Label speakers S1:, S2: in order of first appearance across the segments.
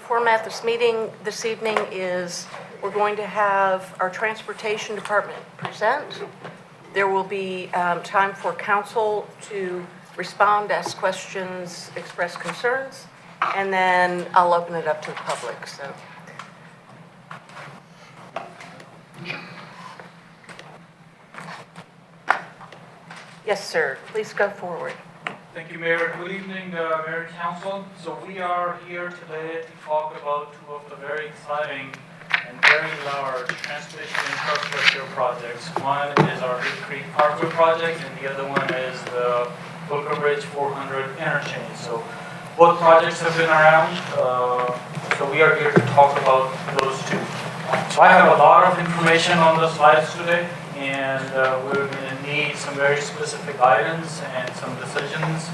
S1: format this meeting this evening is we're going to have our Transportation Department present. There will be time for council to respond, ask questions, express concerns, and then I'll open it up to the public. So. Yes, sir. Please go forward.
S2: Thank you, Mayor. Good evening, Mayor and Council. So we are here today to talk about two of the very exciting and very large transportation infrastructure projects. One is our Big Creek Parkway project, and the other one is the Holcomb Bridge 400 interchange. So both projects have been around, so we are here to talk about those two. So I have a lot of information on the slides today, and we're going to need some very specific guidance and some decisions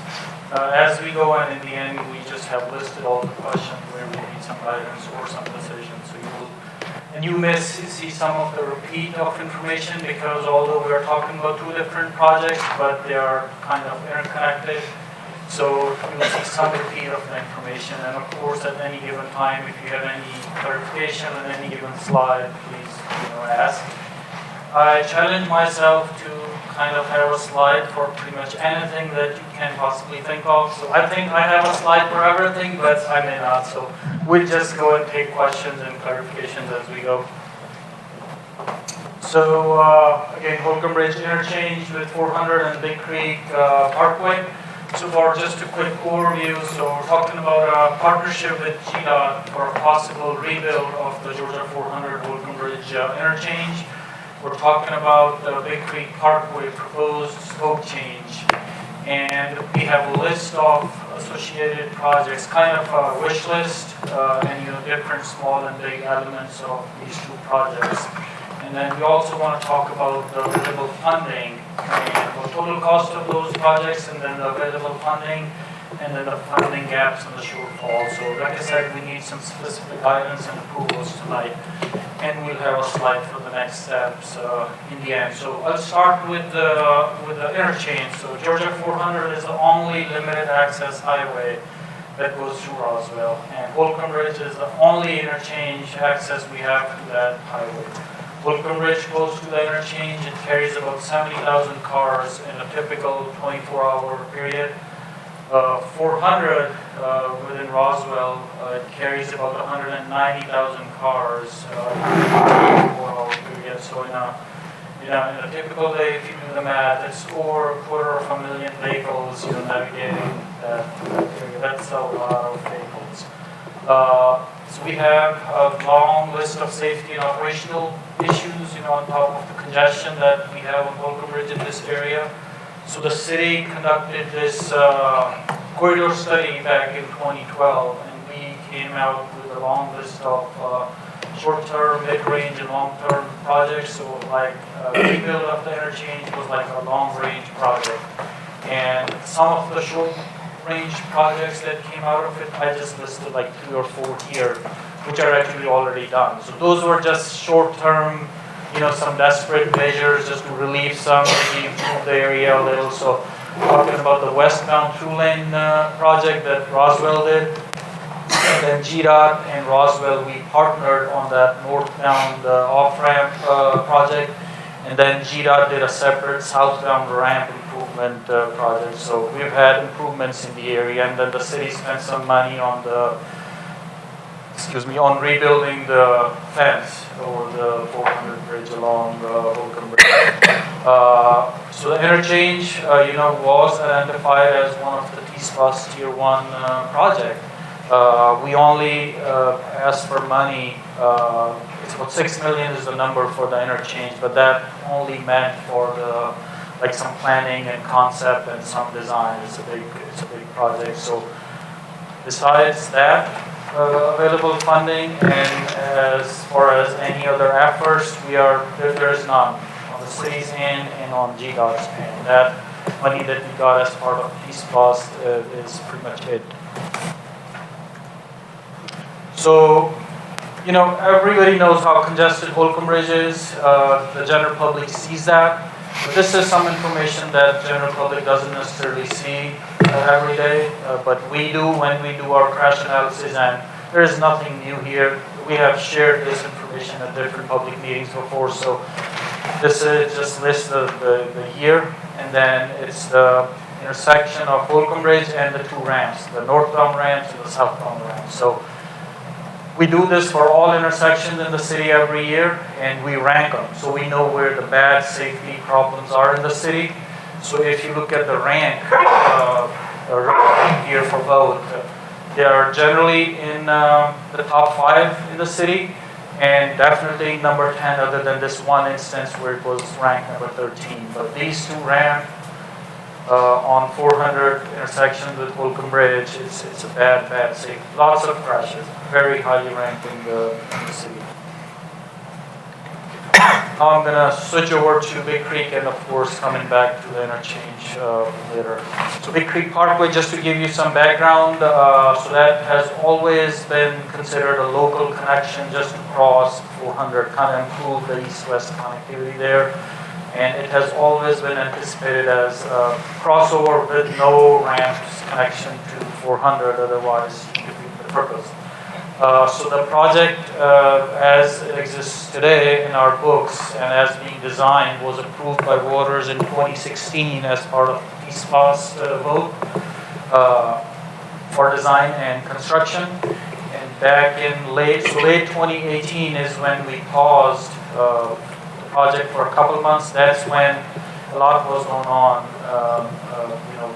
S2: as we go, and in the end we just have listed all the questions where we need some guidance or some decisions. So you may see some of the repeat of information because although we are talking about two different projects, but they are kind of interconnected. So you will see some repeat of the information, and of course at any given time if you have any clarification on any given slide, please ask. I challenge myself to kind of have a slide for pretty much anything that you can possibly think of. So I think I have a slide for everything, but I may not. So we'll just go and take questions and clarifications as we go. So again, Holcomb Bridge interchange with 400 and Big Creek Parkway. So for just a quick overview, so we're talking about a partnership with GDOT for a possible rebuild of the Georgia 400 Holcomb Bridge interchange. We're talking about the Big Creek Parkway proposed scope change. And we have a list of associated projects, kind of a wish list, and different small and big elements of these two projects. And then we also want to talk about the available funding and the total cost of those projects, and then the available funding, and then the funding gaps and the shortfall. So like I said, we need some specific guidance and approvals tonight. And we'll have a slide for the next steps in the end. So I'll start with the interchange. So Georgia 400 is the only limited access highway that goes through Roswell, and Holcomb Bridge is the only interchange access we have to that highway. Holcomb Bridge goes to the interchange. It carries about 70,000 cars in a typical 24-hour period. 400 within Roswell, it carries about 190,000 cars in a 24-hour period. So in a typical day, if you do the math, it's over 250,000 vehicles navigating that area. That's a lot of vehicles. So we have a long list of safety and operational issues, on top of the congestion that we have on Holcomb Bridge in this area. So the city conducted this corridor study back in 2012, and we came out with a long list of short-term, mid-range, and long-term projects. So like rebuild of the interchange was like a long-range project. And some of the short-range projects that came out of it, I just listed like 3 or 4 here, which are actually already done. So those were just short-term, some desperate measures just to relieve some, maybe improve the area a little. So talking about the westbound through-lane project that Roswell did, and then GDOT and Roswell, we partnered on that northbound off-ramp project, and then GDOT did a separate southbound ramp improvement project. So we've had improvements in the area, and then the city spent some money on on rebuilding the fence over the 400 bridge along Holcomb Bridge. So the interchange, was identified as one of the T-SPOS Tier 1 project. We only asked for money. It's about $6 million is the number for the interchange, but that only meant for some planning and concept and some design. It's a big project. So besides that, available funding, and as far as any other efforts, there is none on the city's end and on GDOT's end. That money that we got as part of T-SPOS is pretty much it. So, everybody knows how congested Holcomb Bridge is. The general public sees that. But this is some information that general public doesn't necessarily see every day, but we do when we do our crash analysis and There's nothing new here. We have shared this information at different public meetings before, so this is just list of the year, and then it's the intersection of Holcomb Ridge and the two ramps, the northbound ramps and the southbound ramps. So we do this for all intersections in the city every year, and we rank them, so we know where the bad safety problems are in the city. So if you look at the rank here for both, they are generally in the top 5 in the city, and definitely number 10, other than this one instance where it was ranked number 13. But these two ramp on 400 intersections with Holcomb Ridge, it's a bad safety. Lots of crashes, very highly ranked in the city. Now I'm going to switch over to Big Creek and of course coming back to the interchange later. So Big Creek Parkway, just to give you some background, so that has always been considered a local connection just to cross 400, kind of improve the east-west connectivity there. And it has always been anticipated as a crossover with no ramps connection to 400, otherwise it defeats the purpose. So the project, as it exists today in our books and as being designed, was approved by voters in 2016 as part of the PSPAS vote for design and construction. And back in late 2018 is when we paused the project for a couple months. That's when a lot was going on.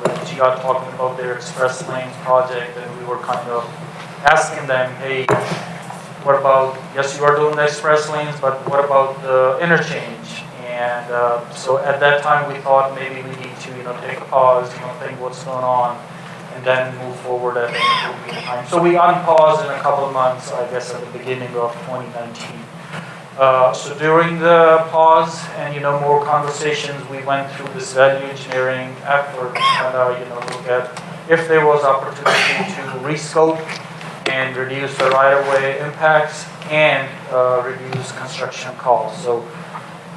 S2: With GR talking about their express lanes project, and we were kind of asking them, hey, what about, yes, you are doing the express lanes, but what about the interchange? And so at that time we thought maybe we need to, take a pause, think what's going on, and then move forward at an appropriate time. So we unpaused in a couple of months, I guess at the beginning of 2019. So during the pause and more conversations, we went through this value engineering effort and look at if there was opportunity to rescope and reduce the right-of-way impacts and reduce construction costs. So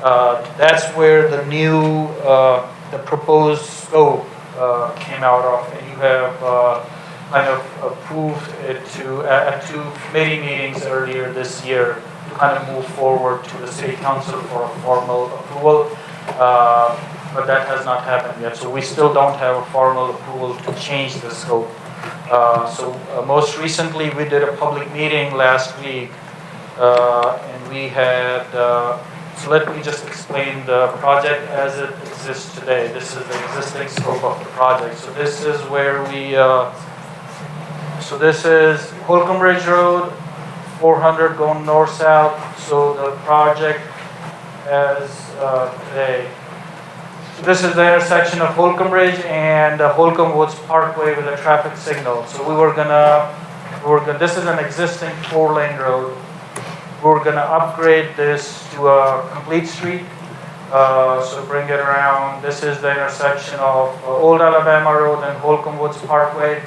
S2: that's where the new, the proposed scope came out of, and you have kind of approved it at 2 committee meetings earlier this year to kind of move forward to the City Council for a formal approval, but that has not happened yet. So we still don't have a formal approval to change the scope. Most recently we did a public meeting last week, and we had, so let me just explain the project as it exists today. This is the existing scope of the project. So this is where we, so this is Holcomb Ridge Road, 400 going north-south. So the project as today. So this is the intersection of Holcomb Ridge and Holcomb Woods Parkway with a traffic signal. So this is an existing 4-lane road. We're gonna upgrade this to a complete street. So bring it around. This is the intersection of Old Alabama Road and Holcomb Woods Parkway.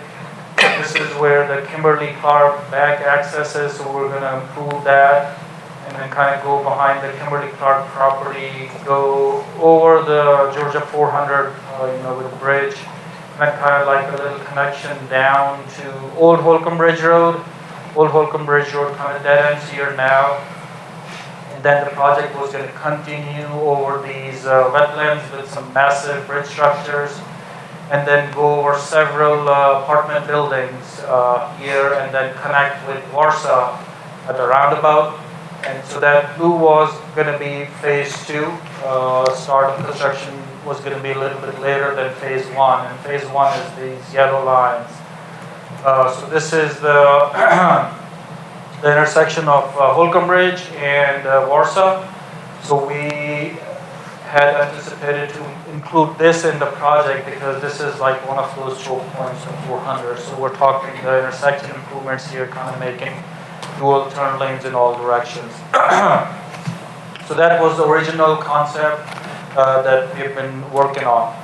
S2: This is where the Kimberly Clark back access is, so we're gonna improve that. And then kind of go behind the Kimberly Clark property, go over the Georgia 400, with the bridge, and then kind of like a little connection down to Old Holcomb Ridge Road. Old Holcomb Ridge Road kind of dead ends here now. And then the project was going to continue over these wetlands with some massive bridge structures, and then go over several apartment buildings here, and then connect with Warsaw at the roundabout. And so that blue was going to be phase 2. Start of construction was going to be a little bit later than phase 1. And phase 1 is these yellow lines. So this is the, the intersection of Holcomb Ridge and Warsaw. So we had anticipated to include this in the project because this is like one of those choke points of 400. So we're talking the intersection improvements here, kind of making dual turn lanes in all directions. So that was the original concept that we've been working on.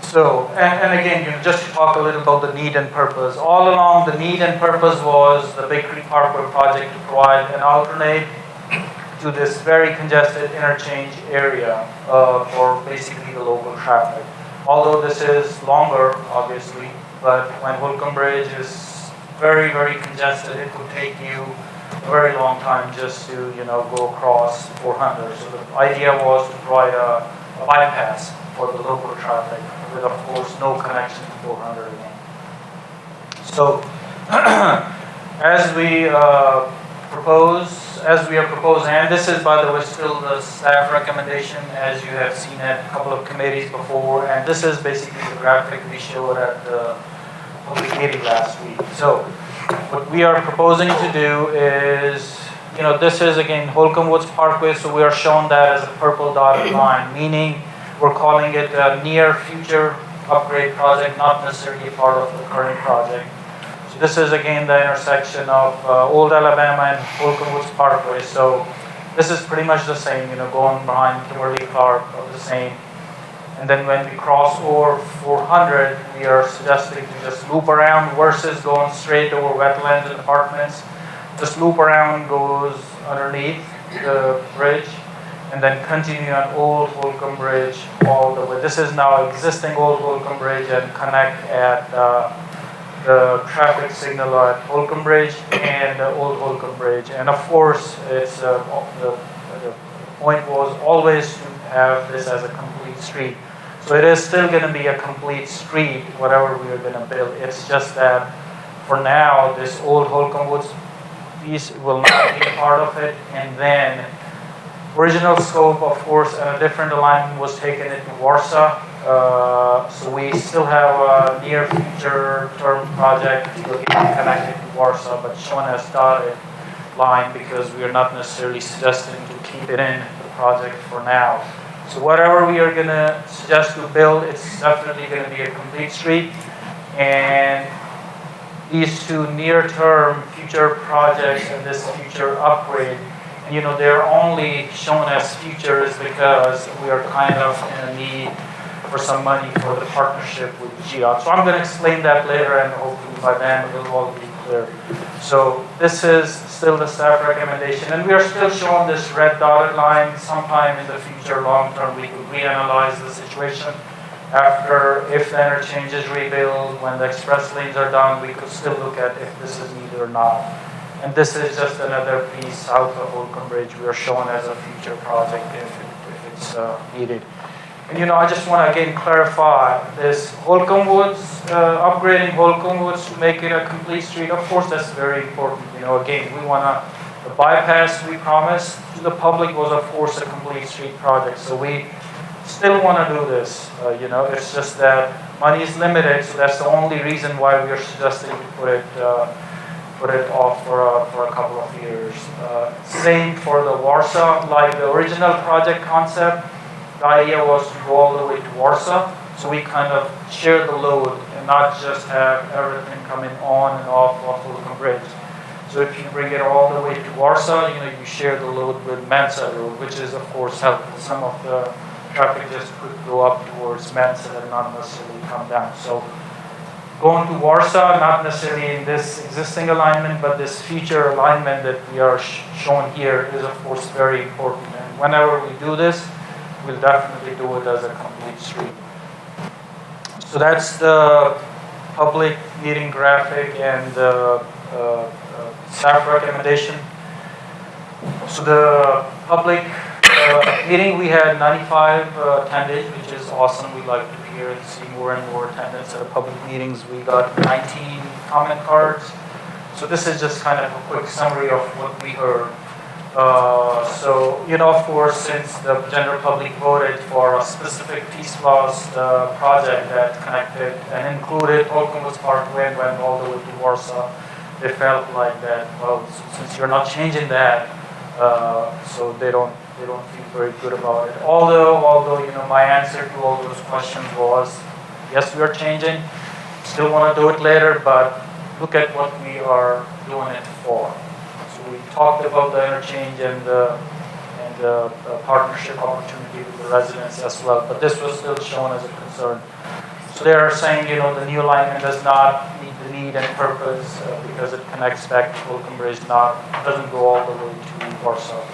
S2: So, and again, just to talk a little about the need and purpose. All along, the need and purpose was the Big Creek Parkway project to provide an alternate to this very congested interchange area for basically the local traffic. Although this is longer, obviously, but when Holcomb Bridge is very, very congested. It would take you a very long time just to, go across 400. So the idea was to provide a bypass for the local traffic with, of course, no connection to 400 again. So as we are proposing, and this is, by the way, still the staff recommendation, as you have seen at a couple of committees before, and this is basically the graphic we showed at the public meeting last week. So what we are proposing to do is, this is again Holcomb Woods Parkway, so we are showing that as a purple dotted line, meaning we're calling it a near future upgrade project, not necessarily part of the current project. So this is again the intersection of Old Alabama and Holcomb Woods Parkway. So this is pretty much the same, going behind Kimberly Clark, of the same. And then when we cross over 400, we are suggesting to just loop around versus going straight over wetlands and apartments. Just loop around, goes underneath the bridge, and then continue on Old Holcomb Bridge all the way. This is now existing Old Holcomb Bridge, and connect at the traffic signal at Holcomb Bridge and the Old Holcomb Bridge. And of course, it's the point was always to have this as a complete street. So it is still going to be a complete street, whatever we are going to build. It's just that for now, this Old Holcomb Woods piece will not be part of it. And then original scope, of course, and a different alignment was taken into Warsaw. So we still have a near future term project to get connected to Warsaw, but shown as dotted line because we are not necessarily suggesting to keep it in the project for now. So whatever we are going to suggest to build, it's definitely going to be a complete street. And these two near-term future projects and this future upgrade, they're only shown as future is because we are kind of in a need for some money for the partnership with GDOT. So I'm going to explain that later, and hopefully by then it'll all be clear. So this is still the staff recommendation, and we are still showing this red dotted line. Sometime in the future, long term, we could reanalyze the situation after, if the interchange is rebuilt, when the express lanes are done, we could still look at if this is needed or not. And this is just another piece south of Holcomb Bridge we are showing as a future project if it's needed. And I just want to again clarify this Holcomb Woods, upgrading Holcomb Woods to make it a complete street. Of course, that's very important. Again, we want to, the bypass we promised to the public was, of course, a complete street project. So we still want to do this. It's just that money is limited, so that's the only reason why we are suggesting to put it off for a couple of years. Same for the Warsaw, like the original project concept. The idea was to go all the way to Warsaw, so we kind of share the load and not just have everything coming on and off Holcomb Bridge. So if you bring it all the way to Warsaw, you share the load with Mensa Road, which is of course helpful. Some of the traffic just could go up towards Mensa and not necessarily come down. So going to Warsaw, not necessarily in this existing alignment, but this future alignment that we are showing here is of course very important. And whenever we do this, we'll definitely do it as a complete street. So that's the public meeting graphic and the staff recommendation. So the public meeting, we had 95 attendees, which is awesome. We like to hear and see more and more attendance at public meetings. We got 19 comment cards. So this is just kind of a quick summary of what we heard. Of course, since the general public voted for a specific Peace-Lost project that connected and included Holcomb Woods Parkway and went all the way to Warsaw, they felt like that, well, since you're not changing that, so they don't feel very good about it. Although my answer to all those questions was, yes, we are changing, still want to do it later, but look at what we are doing it for. We talked about the interchange and the partnership opportunity with the residents as well, but this was still shown as a concern. So they are saying, the new alignment does not meet the need and purpose because it connects back to Holcomb Bridge, doesn't go all the way to Warsaw.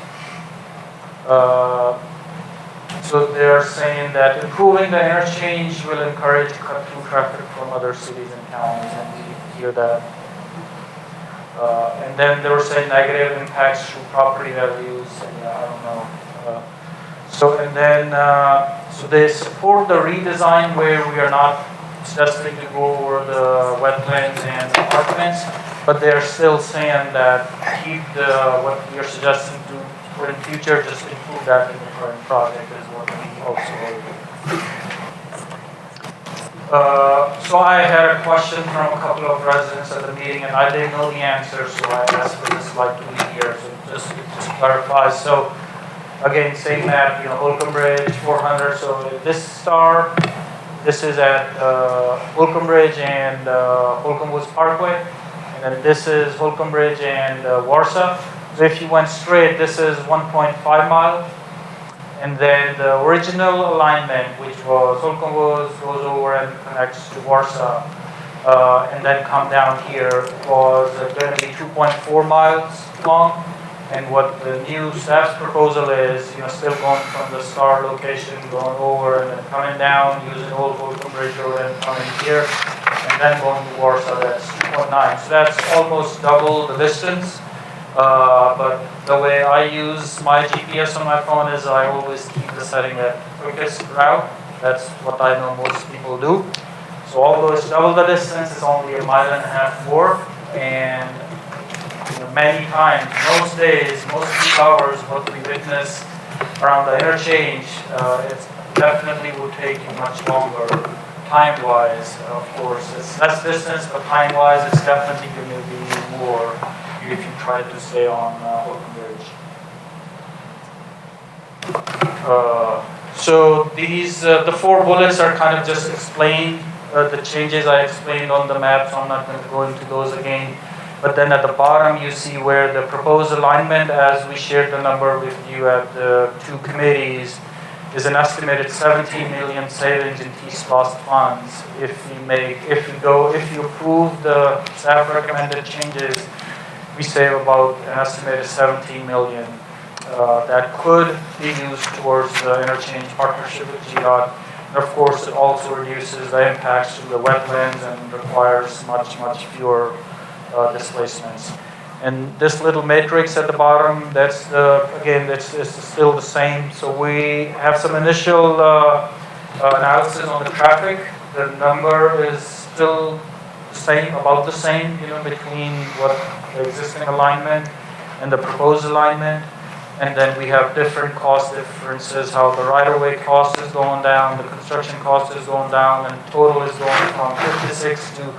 S2: So they are saying that improving the interchange will encourage cut-through traffic from other cities and counties, and we hear that. And then they were saying negative impacts to property values, and I don't know. So they support the redesign where we are not suggesting to go over the wetlands and apartments, but they're still saying that keep what we are suggesting to for in future, just include that in the current project is what we also so I had a question from a couple of residents at the meeting, and I didn't know the answer, so I asked for this slide to be here, so just clarify. So again, same map, Holcomb Ridge, 400. So this star, this is at Holcomb Ridge and Holcomb Woods Parkway, and then this is Holcomb Ridge and Warsaw. So if you went straight, this is 1.5 mile. And then the original alignment, which was Holcomb Woods, goes over and connects to Warsaw, and then come down here, was going to be 2.4 miles long. And what the new staff's proposal is, still going from the star location, going over and then coming down, using Old Holcomb Ridge Road and coming here, and then going to Warsaw, that's 2.9. So that's almost double the distance. But the way I use my GPS on my phone is I always keep the setting at quickest route. That's what I know most people do. So although it's double the distance, it's only 1.5 miles more. And many times, most days, most peak hours, what we witness around the interchange, it definitely will take you much longer time-wise. Of course, it's less distance, but time-wise, it's definitely going to be more if you try to stay on Holcomb Ridge. So these, the 4 bullets are kind of just explained, the changes I explained on the map, so I'm not going to go into those again. But then at the bottom, you see where the proposed alignment, as we shared the number with you at the 2 committees, is an estimated 17 million savings in T-SLOSS funds. If you approve the staff recommended changes, we save about an estimated 17 million that could be used towards the interchange partnership with GDOT. And of course, it also reduces the impacts to the wetlands and requires much fewer displacements. And this little matrix at the bottom, that's it's still the same. So we have some initial analysis on the traffic. The number is still the same, about the same, between what the existing alignment and the proposed alignment. And then we have different cost differences, how the right-of-way cost is going down, the construction cost is going down, and total is going from 56 to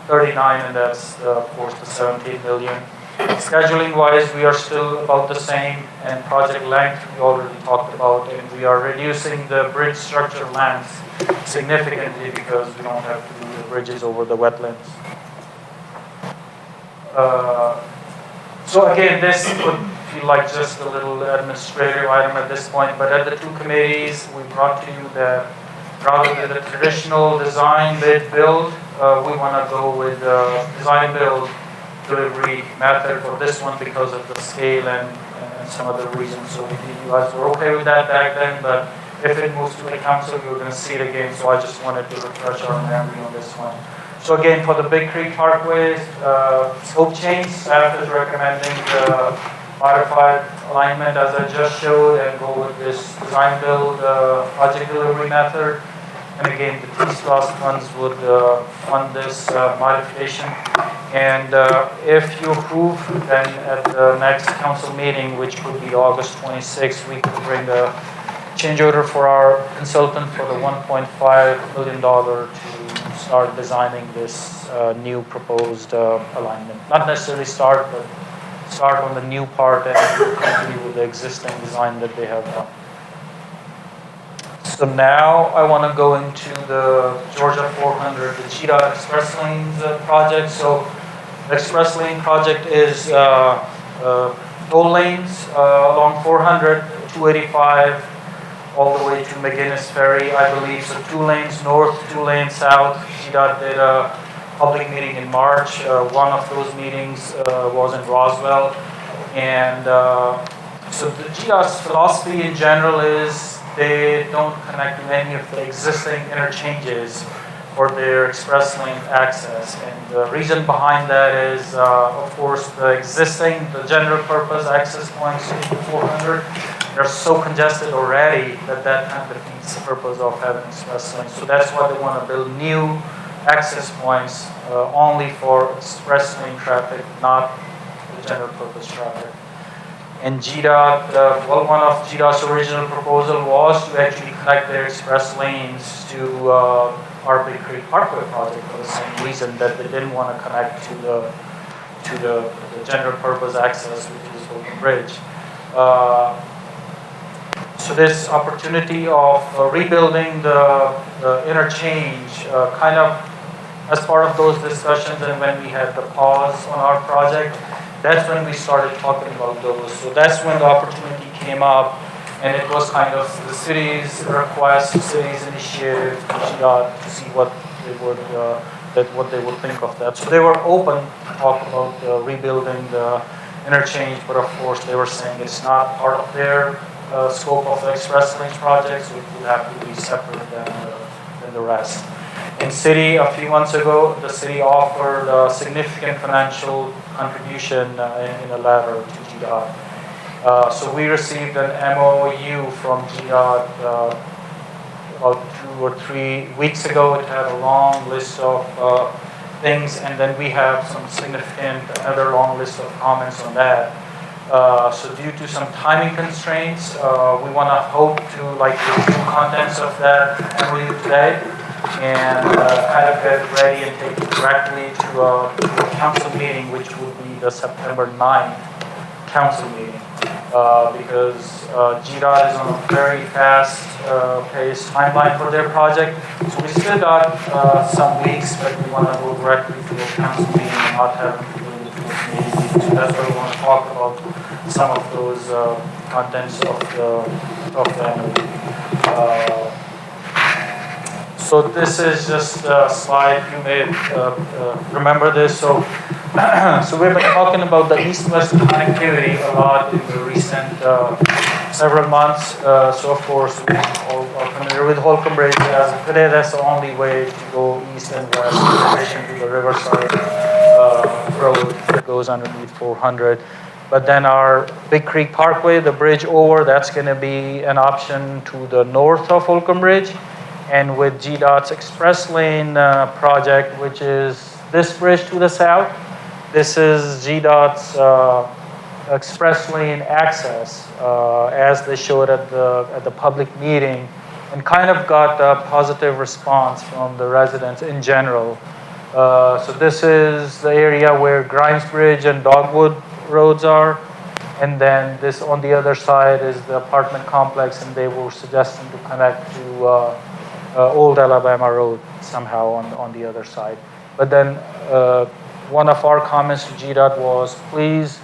S2: 39, and that's, of course, the 17 million. Scheduling-wise, we are still about the same, and project length we already talked about, and we are reducing the bridge structure length significantly because we don't have to do the bridges over the wetlands. So again, this would feel like just a little administrative item at this point, but at the 2 committees, we brought to you that rather than the traditional design bid build, we want to go with design build delivery method for this one because of the scale and some other reasons. So you guys were okay with that back then, but if it moves to the council, you're going to see it again. So I just wanted to refresh our memory on this one. So again, for the Big Creek Parkway scope change, staff is recommending the modified alignment as I just showed and go with this design build project delivery method. And again, the T-SLOSS funds would fund this modification. And if you approve, then at the next council meeting, which would be August 26th, we could bring a change order for our consultant for the $1.5 million to start designing this new proposed alignment. Not necessarily start, but start on the new part and continue with the existing design that they have done. So now I want to go into the Georgia 400, the GDOT Express Lanes project. So the Express Lane project is toll lanes along 400, 285, all the way to McGinnis Ferry, I believe. So 2 lanes north, 2 lanes south. GDOT did a public meeting in March. One of those meetings was in Roswell. And so the GDOT's philosophy in general is they don't connect to any of the existing interchanges. for their express lane access. And the reason behind that is, of course, the general purpose access points in 400, they're so congested already that kind of defeats the purpose of having express lanes. So that's why they want to build new access points only for express lane traffic, not the general purpose traffic. And GDOT, one of GDOT's original proposal was to actually connect their express lanes to our Big Creek Parkway project for the same reason that they didn't want to connect to the general purpose access, which is Holcomb Bridge. So this opportunity of rebuilding the interchange, kind of as part of those discussions, and when we had the pause on our project, that's when we started talking about those. So that's when the opportunity came up, and it was kind of the city's request, the city's initiative to see what they would think of that. So they were open to talk about rebuilding the interchange, but of course they were saying it's not part of their scope of the express lanes project, so it would have to be separate than the rest. In city, a few months ago, the city offered a significant financial contribution in a letter to GDOT. So we received an MOU from GDOT about 2 or 3 weeks ago. It had a long list of things, and then we have some another long list of comments on that. So due to some timing constraints, we want to hope to review contents of that MOU today, and kind of get it ready and take it directly to a council meeting, which would be the September 9th council meeting, because GDOT is on a very fast paced timeline for their project. So we still got some weeks, but we want to go directly to a council meeting and not have to go into a committee meeting. So that's why we want to talk about some of those contents of the MOU. So this is just a slide. You may remember this. So, so we've been talking about the east-west connectivity a lot in the recent several months. So of course, we all are familiar with Holcomb Bridge. As of today, that's the only way to go east and west, in addition to the Riverside road that goes underneath 400. But then our Big Creek Parkway, the bridge over, that's going to be an option to the north of Holcomb Bridge. And with GDOT's Express Lane project, which is this bridge to the south, this is GDOT's Express Lane access, as they showed at the public meeting, and kind of got a positive response from the residents in general. So this is the area where Grimes Bridge and Dogwood roads are, and then this on the other side is the apartment complex, and they were suggesting to connect to Old Alabama Road somehow on the other side. But then one of our comments to GDOT was, please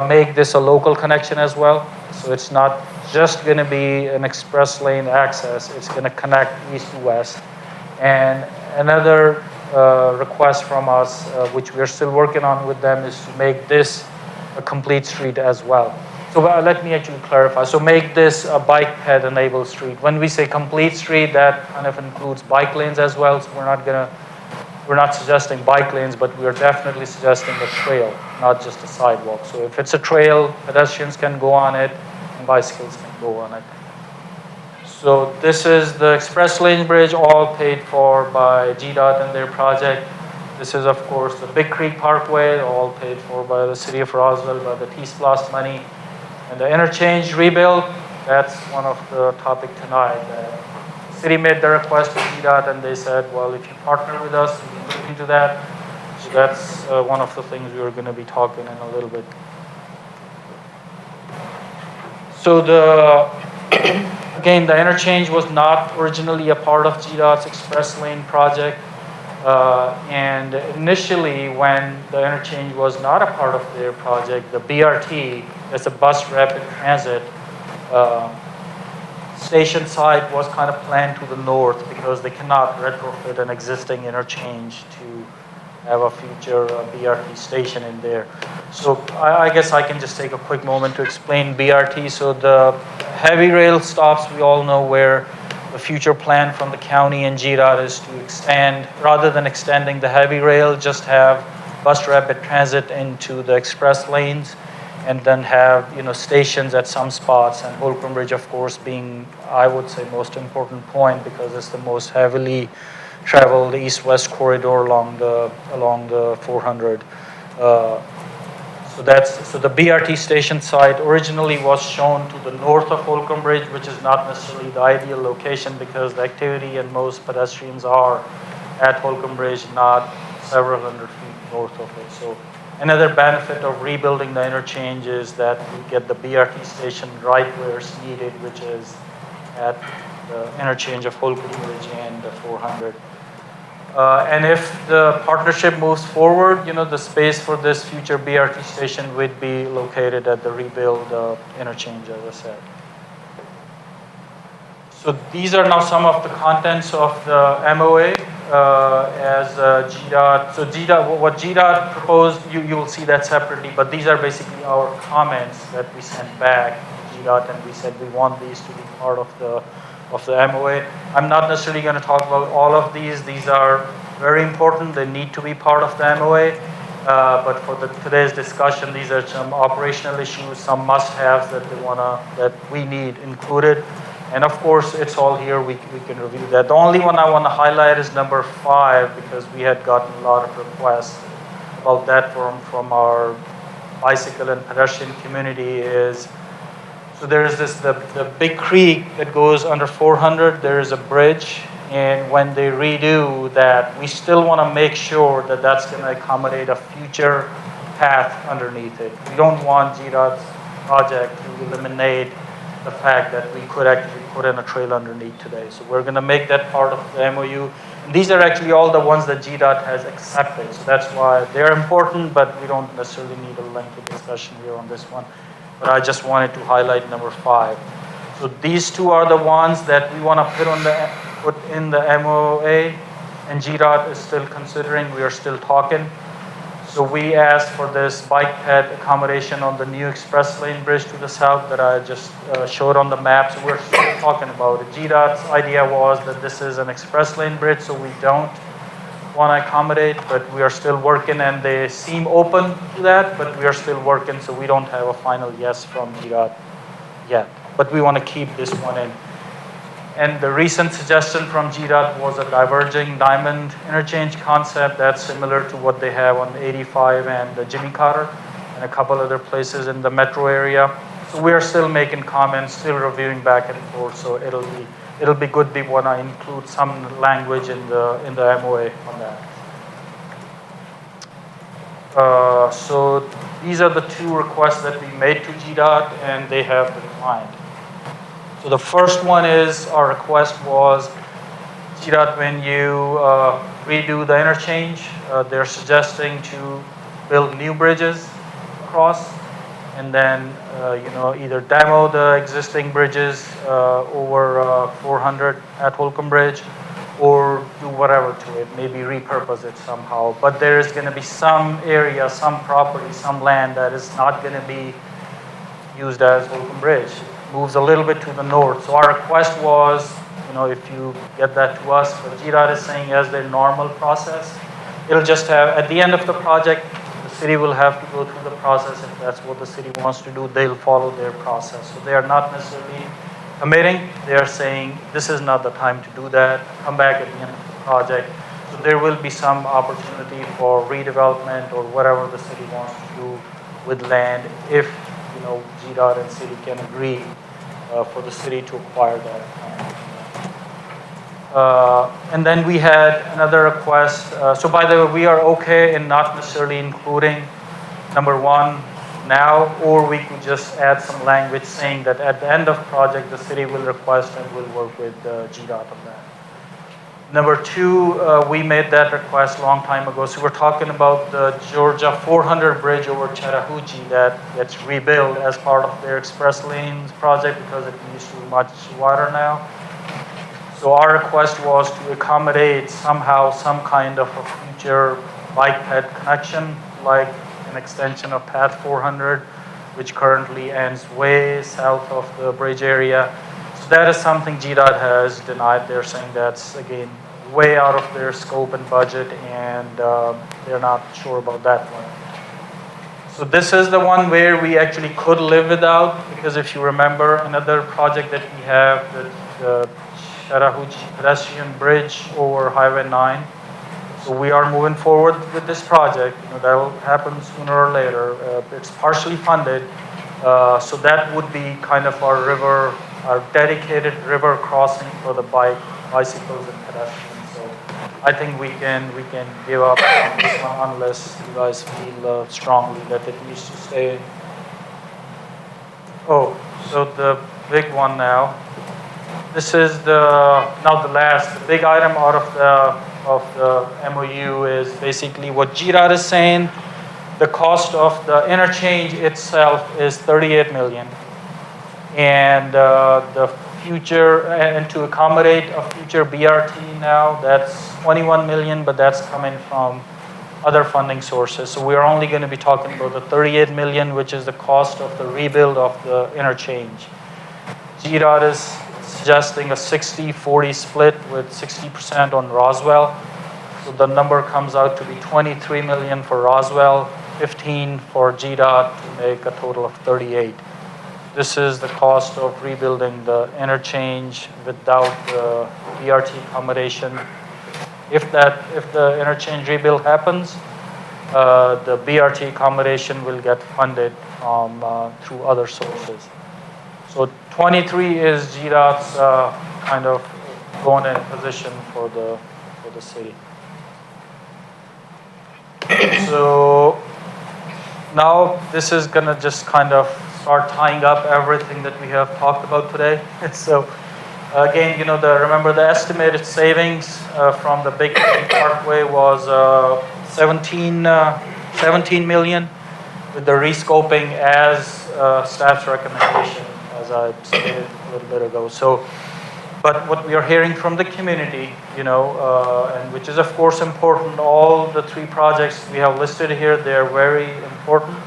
S2: make this a local connection as well. So it's not just going to be an express lane access, it's going to connect east to west. And another request from us, which we're still working on with them, is to make this a complete street as well. So let me actually clarify. So make this a bike path enabled street. When we say complete street, that kind of includes bike lanes as well. So we're not suggesting bike lanes, but we are definitely suggesting a trail, not just a sidewalk. So if it's a trail, pedestrians can go on it, and bicycles can go on it. So this is the Express Lane Bridge, all paid for by GDOT and their project. This is, of course, the Big Creek Parkway, all paid for by the city of Roswell, by the T-SPLOST money. And the interchange rebuild, that's one of the topic tonight. The city made the request to GDOT, and they said, well, if you partner with us, we can look into that. So that's one of the things we were going to be talking in a little bit. So again, the interchange was not originally a part of GDOT's Express Lane project. And initially, when the interchange was not a part of their project, the BRT, that's a bus rapid transit, station site was kind of planned to the north because they cannot retrofit an existing interchange to have a future BRT station in there. So I guess I can just take a quick moment to explain BRT. So the heavy rail stops, we all know where
S3: the future plan from the county and GDOT is to extend, rather than extending the heavy rail, just have bus rapid transit into the express lanes, and then have stations at some spots, and Holcomb Bridge, of course, being, I would say, most important point because it's the most heavily traveled east-west corridor along the 400. So the BRT station site originally was shown to the north of Holcomb Bridge, which is not necessarily the ideal location because the activity and most pedestrians are at Holcomb Bridge, not several hundred feet north of it. So another benefit of rebuilding the interchange is that we get the BRT station right where it's needed, which is at the interchange of Holcomb Bridge and the 400. And if the partnership moves forward, the space for this future BRT station would be located at the rebuild interchange, as I said. So these are now some of the contents of the MOA as GDOT. So GDOT, what GDOT proposed, you will see that separately, but these are basically our comments that we sent back to GDOT, and we said we want these to be part of the MOA. I'm not necessarily going to talk about all of these. These are very important. They need to be part of the MOA. But for today's discussion, these are some operational issues, some must-haves that we need included. And of course, it's all here. We can review that. The only one I want to highlight is number 5 because we had gotten a lot of requests about that from our bicycle and pedestrian community. So there's the big creek that goes under 400. There is a bridge, and when they redo that, we still want to make sure that that's going to accommodate a future path underneath it. We don't want GDOT's project to eliminate the fact that we could actually put in a trail underneath today. So we're going to make that part of the MOU. And these are actually all the ones that GDOT has accepted. So that's why they're important, but we don't necessarily need a lengthy discussion here on this one. But I just wanted to highlight number 5. So these two are the ones that we want to put in the MOA, and GDOT is still considering. We are still talking. So we asked for this bike ped accommodation on the new express lane bridge to the south that I just showed on the map. So we're still talking about it. GDOT's idea was that this is an express lane bridge, so we don't want to accommodate, but we are still working, and they seem open to that, but we are still working, so we don't have a final yes from GDOT yet. But we want to keep this one in. And the recent suggestion from GDOT was a diverging diamond interchange concept that's similar to what they have on 85 and the Jimmy Carter and a couple other places in the metro area. So we are still making comments, still reviewing back and forth, so it'll be good. We want to include some language in the MOA on that. So these are the 2 requests that we made to GDOT, and they have declined. So the first one is, our request was, GDOT, when you redo the interchange, they're suggesting to build new bridges across, and then either demo the existing bridges over 400 at Holcomb Bridge, or do whatever to it, maybe repurpose it somehow. But there is going to be some area, some property, some land that is not going to be used as Holcomb Bridge. It moves a little bit to the north. So our request was, if you get that to us, what GDOT is saying as their normal process, it'll just have, at the end of the project, the city will have to go through the process. If that's what the city wants to do, they'll follow their process. So they are not necessarily committing. They are saying, this is not the time to do that. Come back at the end of the project. So there will be some opportunity for redevelopment or whatever the city wants to do with land if, GDOT and city can agree for the city to acquire that land. And then we had another request. So by the way, we are okay in not necessarily including number 1 now, or we could just add some language saying that at the end of project, the city will request and will work with GDOT on that. Number 2, we made that request a long time ago. So we're talking about the Georgia 400 bridge over Chattahoochee that gets rebuilt as part of their express lanes project because it needs too much water now. So our request was to accommodate somehow some kind of a future bike ped connection, like an extension of Path 400, which currently ends way south of the bridge area. So that is something GDOT has denied. They're saying that's, again, way out of their scope and budget, and they're not sure about that one. So this is the one where we actually could live without, because if you remember another project that we have, the Chattahoochee pedestrian bridge over Highway 9. So we are moving forward with this project. That will happen sooner or later. It's partially funded. So that would be kind of our dedicated river crossing for the bicycles and pedestrians. So I think we can give up on this one unless you guys feel strongly that it needs to stay. Oh, so the big one now. This is the big item out of the MOU is basically what GDOT is saying. The cost of the interchange itself is $38 million. And the future, and to accommodate a future BRT now, that's $21 million, but that's coming from other funding sources. So we're only going to be talking about the $38 million, which is the cost of the rebuild of the interchange. GDOT is suggesting a 60-40 split with 60% on Roswell. So the number comes out to be $23 million for Roswell, 15 for GDOT to make a total of 38. This is the cost of rebuilding the interchange without the BRT accommodation. If the interchange rebuild happens, the BRT accommodation will get funded through other sources. So 23 is GDOT's kind of going in position for the city. So now this is gonna just kind of start tying up everything that we have talked about today. So again, remember the estimated savings from the Big Creek Parkway was 17 million, with the rescoping as staff's recommendation, as I stated a little bit ago. So, but what we are hearing from the community, and which is of course important, all the three projects we have listed here, they're very important,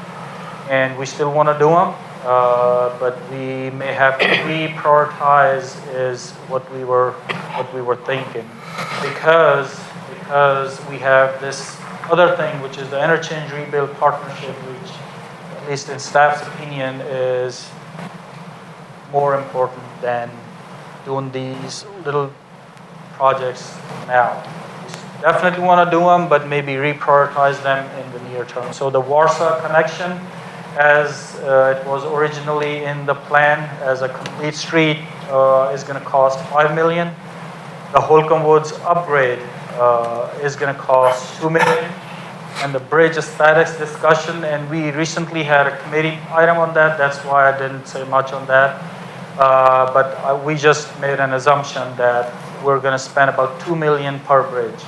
S3: and we still want to do them. But we may have to reprioritize is what we were thinking, because we have this other thing, which is the interchange rebuild partnership, which at least in staff's opinion is more important than doing these little projects now. We definitely want to do them, but maybe reprioritize them in the near term. So the Warsaw connection, as it was originally in the plan as a complete street, is going to cost $5 million. The Holcomb Woods upgrade is going to cost $2 million. And the bridge aesthetics discussion, and we recently had a committee item on that. That's why I didn't say much on that. But we just made an assumption that we're going to spend about $2 million per bridge.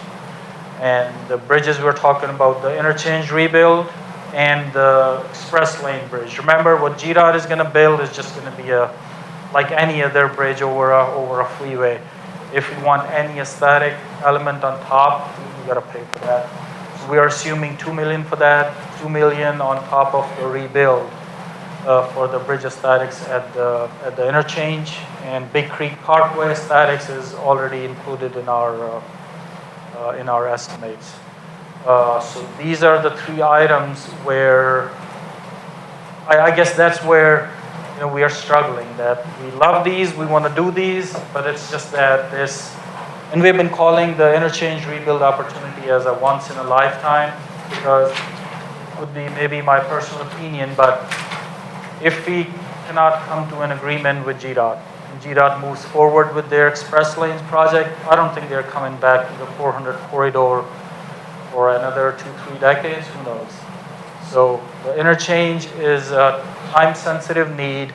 S3: And the bridges we're talking about, the interchange rebuild and the express lane bridge. Remember, what GDOT is going to build is just going to be like any other bridge over a freeway. If you want any aesthetic element on top, you got to pay for that. So we are assuming $2 million for that, $2 million on top of the rebuild for the bridge aesthetics at the interchange, and Big Creek Parkway aesthetics is already included in our estimates. So these are the three items where I guess that's where we are struggling. That we love these, we want to do these, but it's just that this, and we've been calling the interchange rebuild opportunity as a once in a lifetime, because it would be maybe my personal opinion, but if we cannot come to an agreement with GDOT, and GDOT moves forward with their express lanes project, I don't think they're coming back to the 400 corridor for another 2-3 decades, who knows. So the interchange is a time-sensitive need,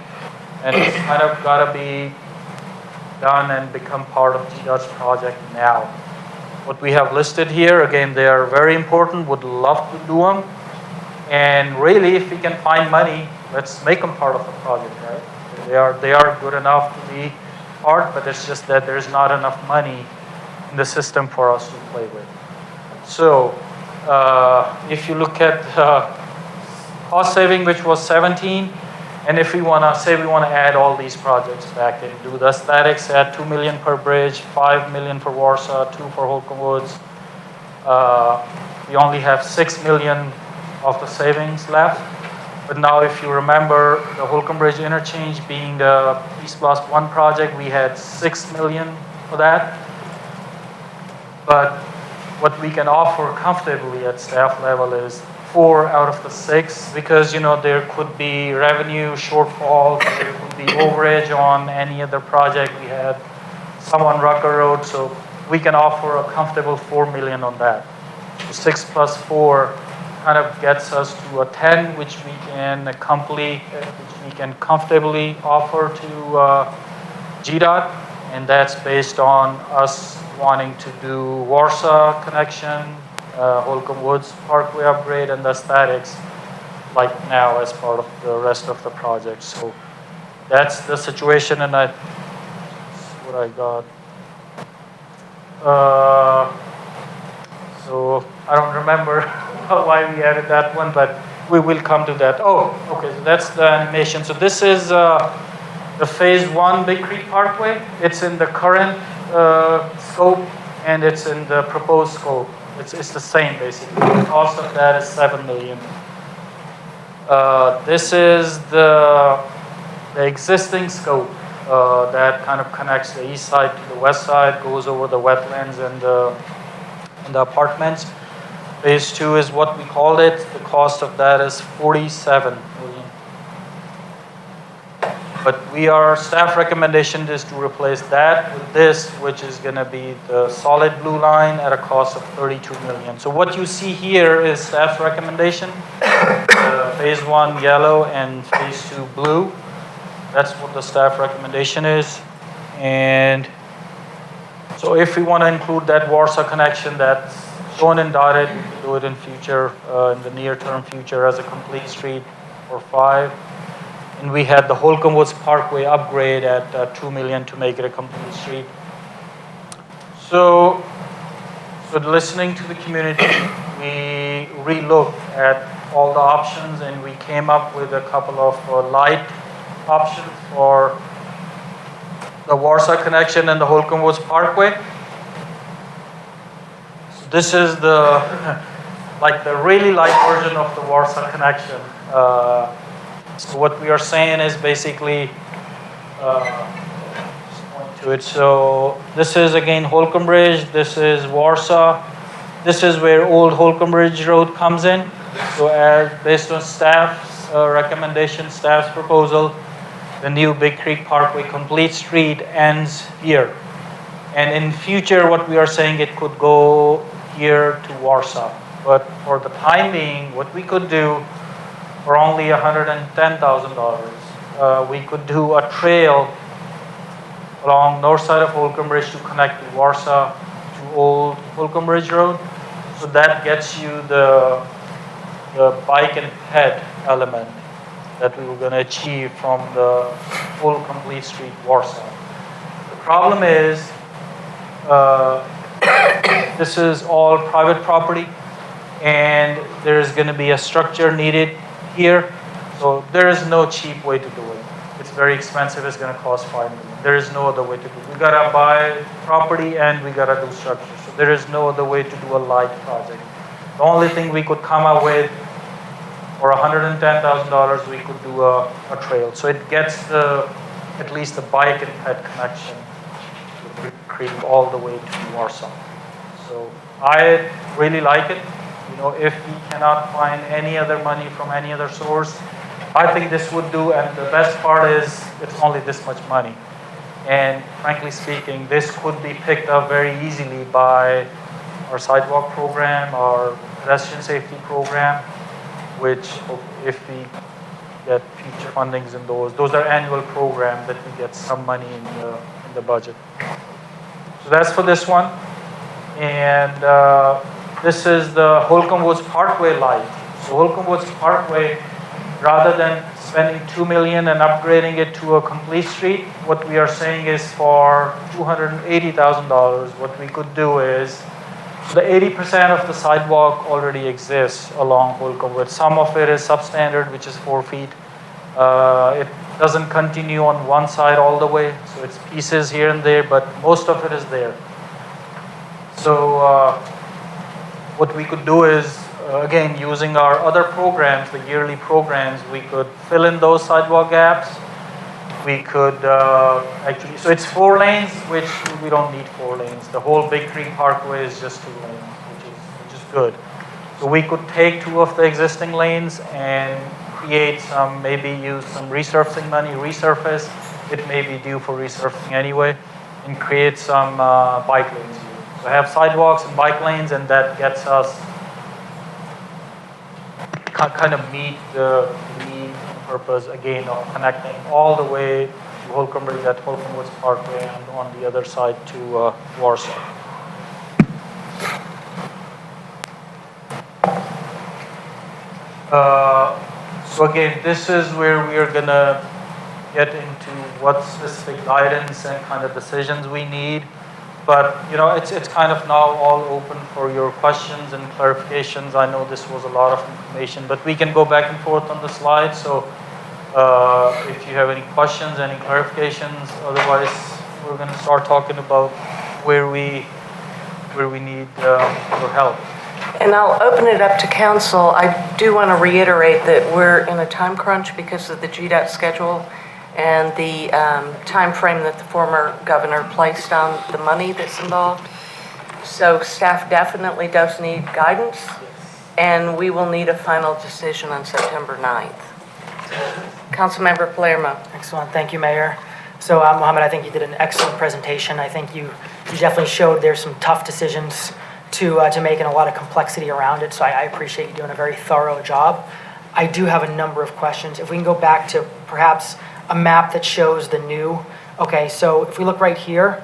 S3: and it's kind of got to be done and become part of GDOT's project now. What we have listed here, again, they are very important, would love to do them, and really, if we can find money, let's make them part of the project, right? They are good enough to be part, but it's just that there's not enough money in the system for us to play with. So if you look at cost saving, which was 17, And if we want to say we want to add all these projects back in, do the aesthetics at 2 million per bridge, 5 million for Warsaw, 2 for Holcomb Woods. We only have 6 million of the savings left. But now if you remember the Holcomb Bridge interchange being the East Plus 1 project, we had 6 million for that. But what we can offer comfortably at staff level is 4 out of the 6, because there could be revenue shortfall, there could be overage on any other project. We had some on Rucker Road, so we can offer a comfortable 4 million on that. So 6 plus 4 kind of gets us to a 10, which we can comfortably offer to GDOT, and that's based on us wanting to do Warsaw connection, Holcomb Woods Parkway upgrade, and the statics like now as part of the rest of the project. So that's the situation, and that's what I got. So I don't remember why we added that one, but we will come to that. Oh, okay, so that's the animation. So this is the phase 1 Big Creek Parkway. It's in the current scope, and it's in the proposed scope. It's the same, basically. The cost of that is 7 million. This is the existing scope that kind of connects the east side to the west side, goes over the wetlands and the apartments. Phase 2 is what we called it. The cost of that is 47 million. But our staff recommendation is to replace that with this, which is going to be the solid blue line at a cost of 32 million. So what you see here is staff's recommendation. Phase 1 yellow and phase 2 blue. That's what the staff recommendation is. And so if we want to include that Warsaw connection that's shown and dotted, we can do it in future, in the near-term future as a complete street for 5. And we had the Holcomb Woods Parkway upgrade at 2 million to make it a complete street. So listening to the community, we re-looked at all the options, and we came up with a couple of light options for the Warsaw connection and the Holcomb Woods Parkway. So this is the the really light version of the Warsaw connection. So what we are saying is basically, just point to it. So this is again Holcomb Bridge. This is Warsaw. This is where old Holcomb Bridge Road comes in. So based on staff's recommendation, staff's proposal, the new Big Creek Parkway complete street ends here. And in future, what we are saying, it could go here to Warsaw. But for the time being, what we could do for only $110,000, we could do a trail along north side of Holcomb Bridge to connect to Warsaw to old Holcomb Bridge Road. So that gets you the bike and ped element that we were going to achieve from the full complete street Warsaw. The problem is this is all private property, and there's going to be a structure needed here. So there is no cheap way to do it. It's very expensive. It's going to cost $5 million. There is no other way to do it. We got to buy property and we got to do structure. So there is no other way to do a light project. The only thing we could come up with, for $110,000, we could do a trail. So it gets at least the bike and ped connection to Big Creek all the way to Warsaw. So I really like it. If we cannot find any other money from any other source, I think this would do. And the best part is it's only this much money. And frankly speaking, this could be picked up very easily by our sidewalk program, our pedestrian safety program, which if we get future fundings in those are annual programs that we get some money in the budget. So that's for this one. And this is the Holcomb Woods Parkway light. So Holcomb Woods Parkway, rather than spending $2 million and upgrading it to a complete street, what we are saying is for $280,000, what we could do is, the 80% of the sidewalk already exists along Holcomb Woods. Some of it is substandard, which is 4 feet. It doesn't continue on one side all the way, so it's pieces here and there, but most of it is there. So what we could do is, again, using our other programs, the yearly programs, we could fill in those sidewalk gaps. We could actually, so it's 4 lanes, which we don't need 4 lanes. The whole Big Creek Parkway is just 2 lanes, which is good. So we could take 2 of the existing lanes and create some, maybe use some resurfacing money, resurface. It may be due for resurfacing anyway, and create some bike lanes here. So have sidewalks and bike lanes, and that gets us kind of meet the need and purpose again of connecting all the way to Holcomb Ridge at Holcomb Woods Parkway and on the other side to Warsaw. So again, this is where we are gonna get into what specific guidance and kind of decisions we need. But it's kind of now all open for your questions and clarifications. I know this was a lot of information, but we can go back and forth on the slides. So if you have any questions, any clarifications, otherwise we're going to start talking about where we need your help.
S1: And I'll open it up to council. I do want to reiterate that we're in a time crunch because of the GDOT schedule and the time frame that the former governor placed on the money that's involved. So staff definitely does need guidance, and we will need a final decision on September 9th. Councilmember Palermo.
S4: Excellent. Thank you, Mayor. So, Mohammed, I think you did an excellent presentation. I think you definitely showed there's some tough decisions to make and a lot of complexity around it. So I appreciate you doing a very thorough job. I do have a number of questions. If we can go back to perhaps a map that shows the new. Okay, so if we look right here,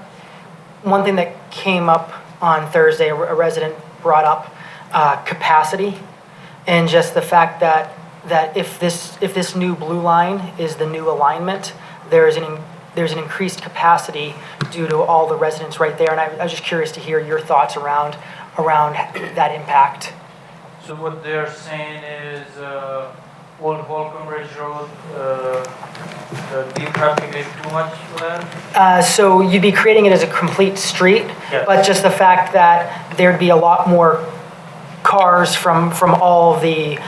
S4: one thing that came up on Thursday, a resident brought up capacity, and just the fact that if this new blue line is the new alignment, there's an increased capacity due to all the residents right there. And I was just curious to hear your thoughts around that impact.
S3: So what they're saying is Old Holcomb Ridge Road, the new traffic is too much for that?
S4: So you'd be creating it as a complete street,
S3: yes.
S4: But just the fact that there'd be a lot more cars from all the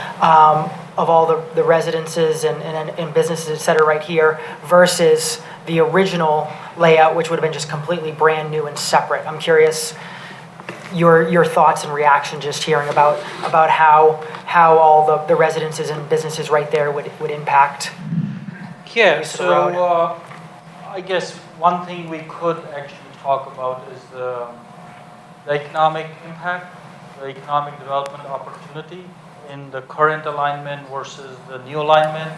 S4: of all the residences and businesses, et cetera, right here, versus the original layout, which would have been just completely brand new and separate. I'm curious your thoughts and reaction just hearing about how all the residences and businesses right there would impact.
S3: Yeah, so I guess one thing we could actually talk about is the economic impact, the economic development opportunity in the current alignment versus the new alignment.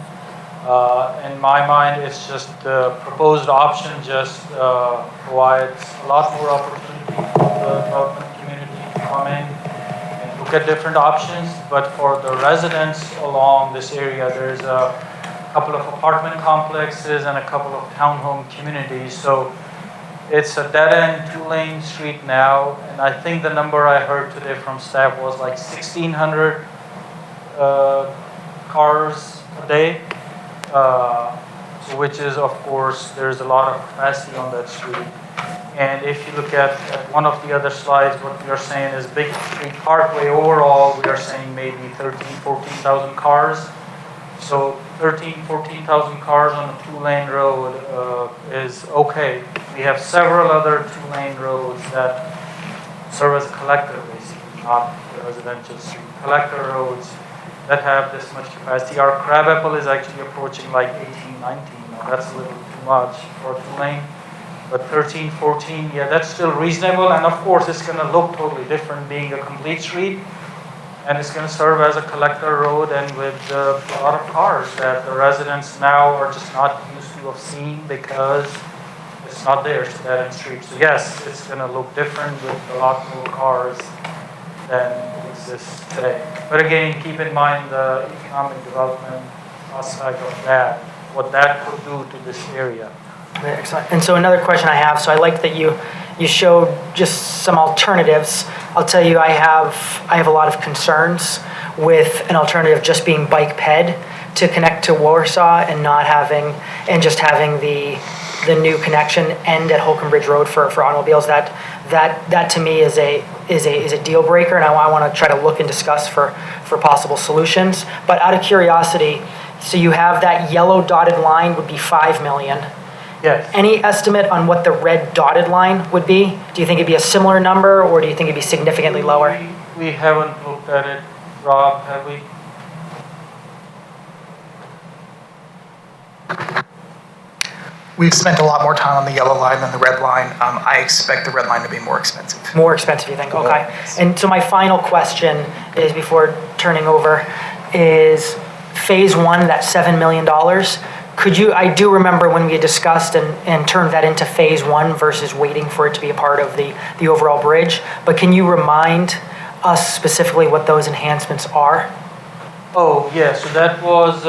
S3: In my mind, it's just the proposed option just provides a lot more opportunity for the development community to come in and look at different options. But for the residents along this area, there's a couple of apartment complexes and a couple of townhome communities. So it's a dead-end 2-lane street now, and I think the number I heard today from staff was like 1,600 cars a day, which is, of course, there's a lot of capacity on that street. And if you look at one of the other slides, what we are saying is Big Creek Parkway overall, we are saying maybe 14,000 cars. So 14,000 cars on a 2-lane road is okay. We have several other 2-lane roads that serve as a collector, basically, not the residential street. Collector roads that have this much capacity. Our Crabapple is actually approaching like 18, 19. Now that's a little too much for a 2-lane. But 13, 14, yeah, that's still reasonable. And of course, it's going to look totally different being a complete street. And it's going to serve as a collector road and with a lot of cars that the residents now are just not used to of seeing because it's not there, it's a dead-end street. So yes, it's going to look different with a lot more cars than exists today. But again, keep in mind the economic development aspect of that, what that could do to this area.
S4: Excellent. And so another question I have, so I like that you showed just some alternatives. I'll tell you, I have a lot of concerns with an alternative just being bike ped, to connect to Warsaw and not having, and just having the new connection end at Holcomb Bridge Road for automobiles, that to me is a deal breaker, and I want to try to look and discuss for possible solutions. But out of curiosity, so you have that yellow dotted line would be 5 million.
S3: Yes.
S4: Any estimate on what the red dotted line would be? Do you think it'd be a similar number, or do you think it'd be significantly lower?
S3: We haven't looked at it, Rob, have we?
S5: We've spent a lot more time on the yellow line than the red line. I expect the red line to be more expensive.
S4: More expensive, you think? Okay. And so my final question is, before turning over, is phase one, that $7 million, could you, I do remember when we had discussed and turned that into phase one versus waiting for it to be a part of the overall bridge, but can you remind us specifically what those enhancements are?
S3: Oh, yeah, so that was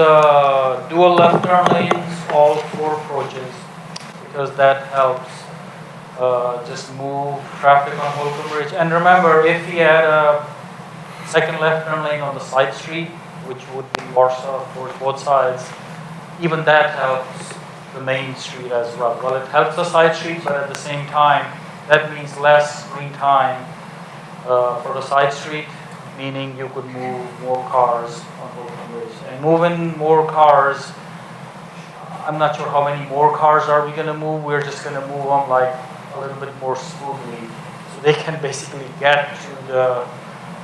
S3: dual left turn lanes, all 4 approaches, because that helps just move traffic on Holcomb Bridge. And remember, if you had a second left turn lane on the side street, which would be Warsaw for both sides, even that helps the main street as well. Well, it helps the side street, but at the same time, that means less green time for the side street, meaning you could move more cars on Holcomb Bridge. And moving more cars, I'm not sure how many more cars are we going to move. We're just going to move them like a little bit more smoothly, so they can basically get to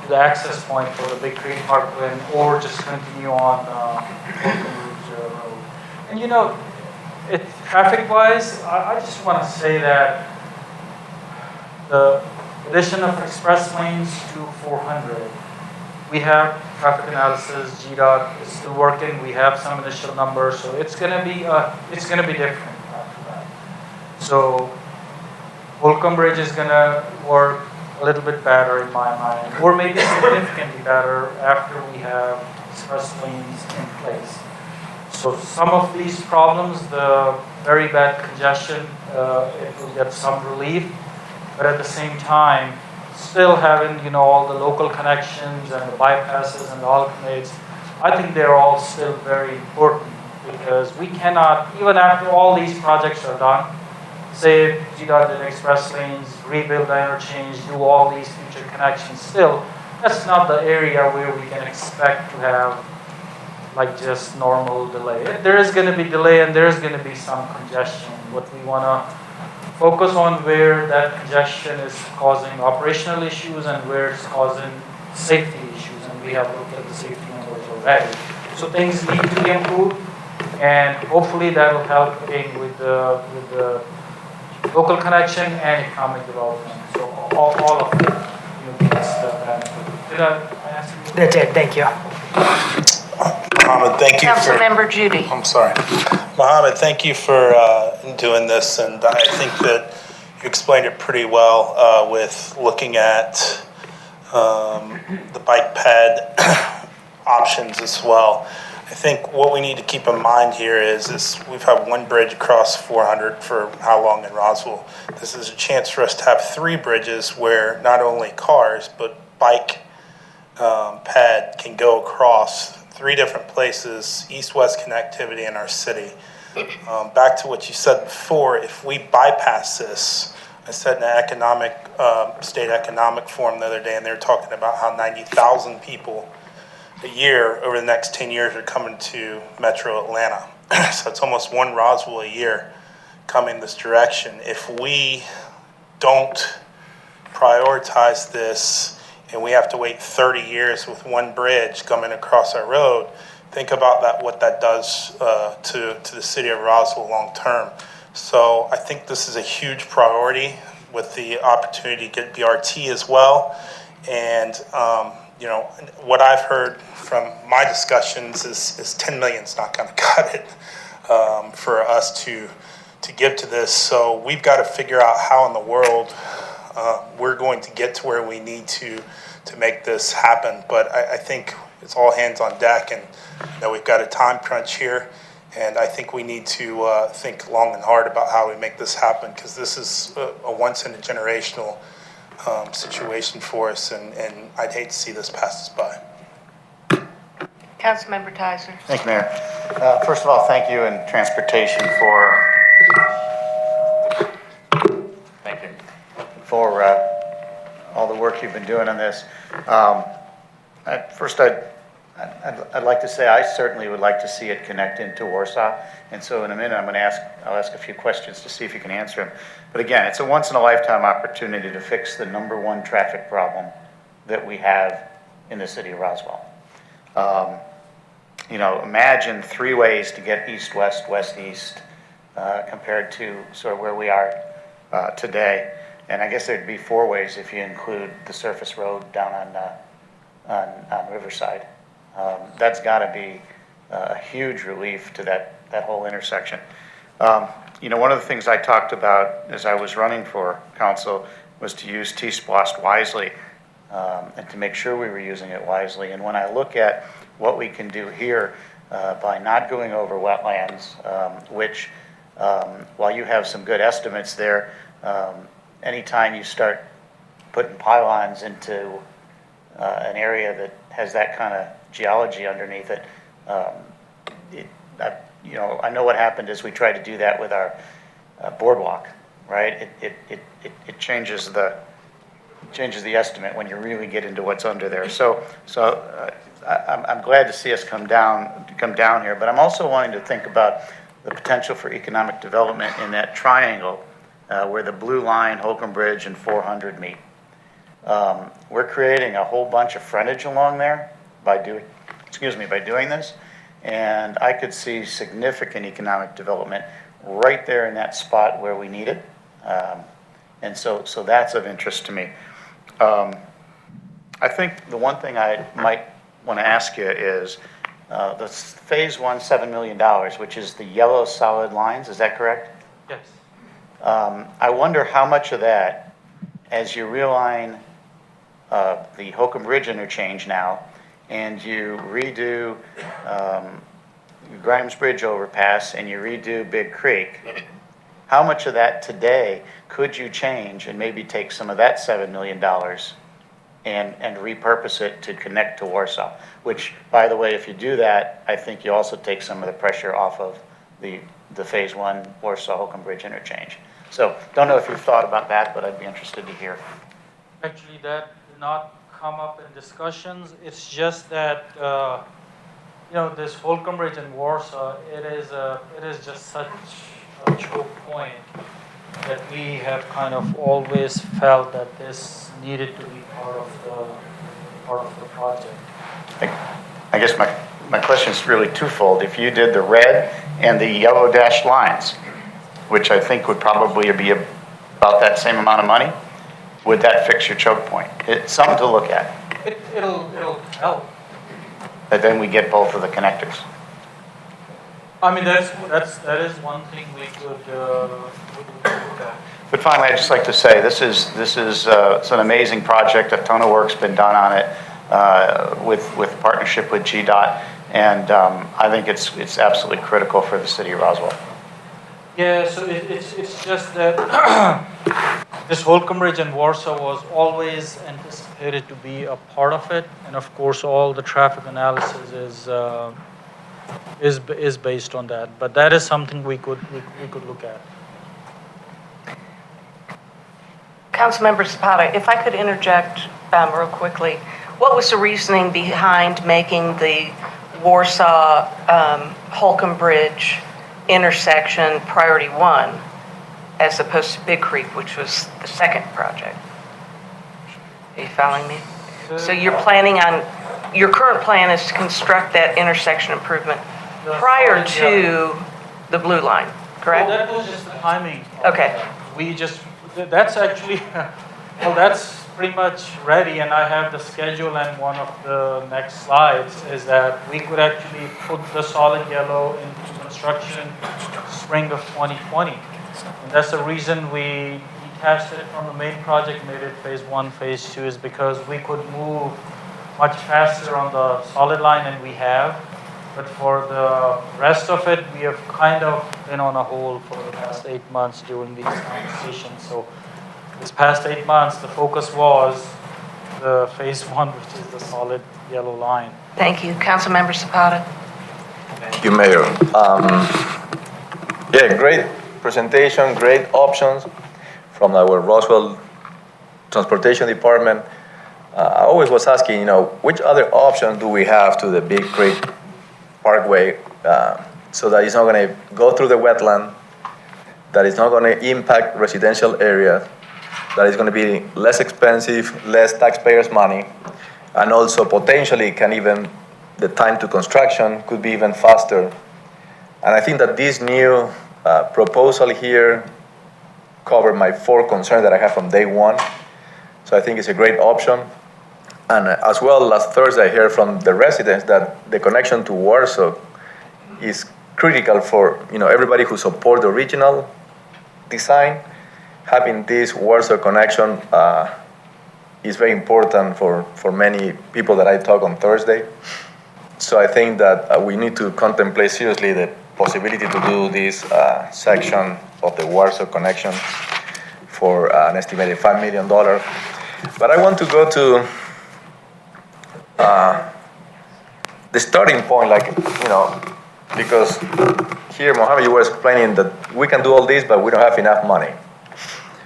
S3: the access point for the Big Creek Parkway, or just continue on Holcomb Bridge Road. And you know, traffic-wise, I just want to say that the addition of express lanes to 400, we have traffic analysis, GDOT is still working, we have some initial numbers, so it's going to be different after that. So Holcomb Bridge is going to work a little bit better in my mind, or maybe significantly better after we have express lanes in place. So some of these problems, the very bad congestion, it will get some relief, but at the same time, still having all the local connections and the bypasses and the alternates, I think they're all still very important, because we cannot, even after all these projects are done, say GDOT did express lanes, rebuild the interchange, do all these future connections, still, that's not the area where we can expect to have like just normal delay. There is going to be delay and there is going to be some congestion. What we want to focus on where that congestion is causing operational issues and where it's causing safety issues, and we have looked at the safety numbers already. So things need to be improved, and hopefully that will help again with the local connection and economic development. So all of it needs the benefit. Did I answer you?
S4: That did, thank you.
S6: Mohammed, thank you for...
S1: Councilmember Judy.
S6: I'm sorry. Mohammed, thank you for doing this, and I think that you explained it pretty well with looking at the bike ped options as well. I think what we need to keep in mind here is we've had one bridge across 400 for how long in Roswell. This is a chance for us to have 3 bridges where not only cars, but bike ped can go across 3 different places, east-west connectivity in our city. Back to what you said before, if we bypass this, I said in the state economic forum the other day, and they were talking about how 90,000 people a year over the next 10 years are coming to Metro Atlanta. So it's almost 1 Roswell a year coming this direction. If we don't prioritize this, and we have to wait 30 years with 1 bridge coming across our road, think about what that does to the city of Roswell long term. So I think this is a huge priority with the opportunity to get BRT as well. And what I've heard from my discussions is 10 million is not going to cut it for us to give to this. So we've got to figure out how in the world we're going to get to where we need to make this happen. But I think it's all hands on deck, and we've got a time crunch here, and I think we need to think long and hard about how we make this happen, because this is a once in a generational situation for us, and I'd hate to see this pass us by.
S1: Councilmember Tyser.
S7: Thank you, Mayor. First of all, thank you and Transportation for, thank you, for all the work you've been doing on this. First, I'd like to say I certainly would like to see it connect into Warsaw. And so in a minute, I'll ask a few questions to see if you can answer them. But again, it's a once in a lifetime opportunity to fix the #1 traffic problem that we have in the city of Roswell. Imagine 3 ways to get east-west, west-east, compared to sort of where we are today. And I guess there'd be 4 ways if you include the surface road down on Riverside. That's got to be a huge relief to that whole intersection. One of the things I talked about as I was running for council was to use T-Splost wisely and to make sure we were using it wisely. And when I look at what we can do here by not going over wetlands, which while you have some good estimates there, anytime you start putting pylons into an area that has that kind of geology underneath it, I know what happened is we tried to do that with our boardwalk, right? It changes the estimate when you really get into what's under there. So I'm glad to see us come down here, but I'm also wanting to think about the potential for economic development in that triangle where the blue line, Holcomb Bridge, and 400 meet. We're creating a whole bunch of frontage along there by doing this, and I could see significant economic development right there in that spot where we need it, and so that's of interest to me. I think the one thing I might want to ask you is the phase 1, $7 million, which is the yellow solid lines. Is that correct?
S3: Yes.
S7: I wonder how much of that, as you realign the Holcomb Bridge interchange now, and you redo Grimes Bridge overpass, and you redo Big Creek, how much of that today could you change and maybe take some of that $7 million and repurpose it to connect to Warsaw? Which, by the way, if you do that, I think you also take some of the pressure off of the phase 1 Warsaw Holcomb Bridge interchange. So don't know if you've thought about that, but I'd be interested to hear.
S3: Actually, that did not come up in discussions. It's just that this Holcomb Bridge in Warsaw, it is just such a choke point that we have kind of always felt that this needed to be part of the project.
S7: I guess my question is really twofold. If you did the red and the yellow dashed lines, which I think would probably be about that same amount of money, would that fix your choke point? It's something to look at.
S3: It'll help.
S7: But then we get both of the connectors.
S3: I mean, that is one thing we could look at.
S7: But finally, I'd just like to say this is it's an amazing project. A ton of work's been done on it with partnership with GDOT, and I think it's absolutely critical for the city of Roswell.
S3: Yeah, so it's just that this Holcomb Bridge in Warsaw was always anticipated to be a part of it, and of course all the traffic analysis is based on that. But that is something we could look at.
S1: Councilmember Zapata, if I could interject real quickly, what was the reasoning behind making the Warsaw Holcomb Bridge intersection priority 1 as opposed to Big Creek, which was the second project? Are you following me? So your current plan is to construct that intersection improvement prior to the blue line, correct?
S3: Well, that was just the timing.
S1: Okay.
S3: That's actually, well, that's pretty much ready, and I have the schedule, and one of the next slides is that we could actually put the solid yellow into construction spring of 2020. And that's the reason we detached it from the main project, made it phase 1, phase 2, is because we could move much faster on the solid line than we have. But for the rest of it, we have kind of been on a hold for the past 8 months during these conversations. So this past 8 months, the focus was the phase one, which is the solid yellow line.
S1: Thank you. Councilmember Zapata.
S8: Thank you, Mayor. Yeah, great presentation, great options from our Roswell Transportation Department. I always was asking, which other options do we have to the Big Creek Parkway so that it's not going to go through the wetland, that it's not going to impact residential areas, that it's going to be less expensive, less taxpayers' money, and also potentially the time to construction could be even faster. And I think that this new proposal here covered my 4 concerns that I have from day one. So I think it's a great option. And as well, last Thursday, I heard from the residents that the connection to Warsaw is critical for everybody who support the original design. Having this Warsaw connection is very important for many people that I talk on Thursday. So I think that we need to contemplate seriously the possibility to do this section of the Warsaw connection for an estimated $5 million. But I want to go to the starting point, because here, Mohammed, you were explaining that we can do all this, but we don't have enough money.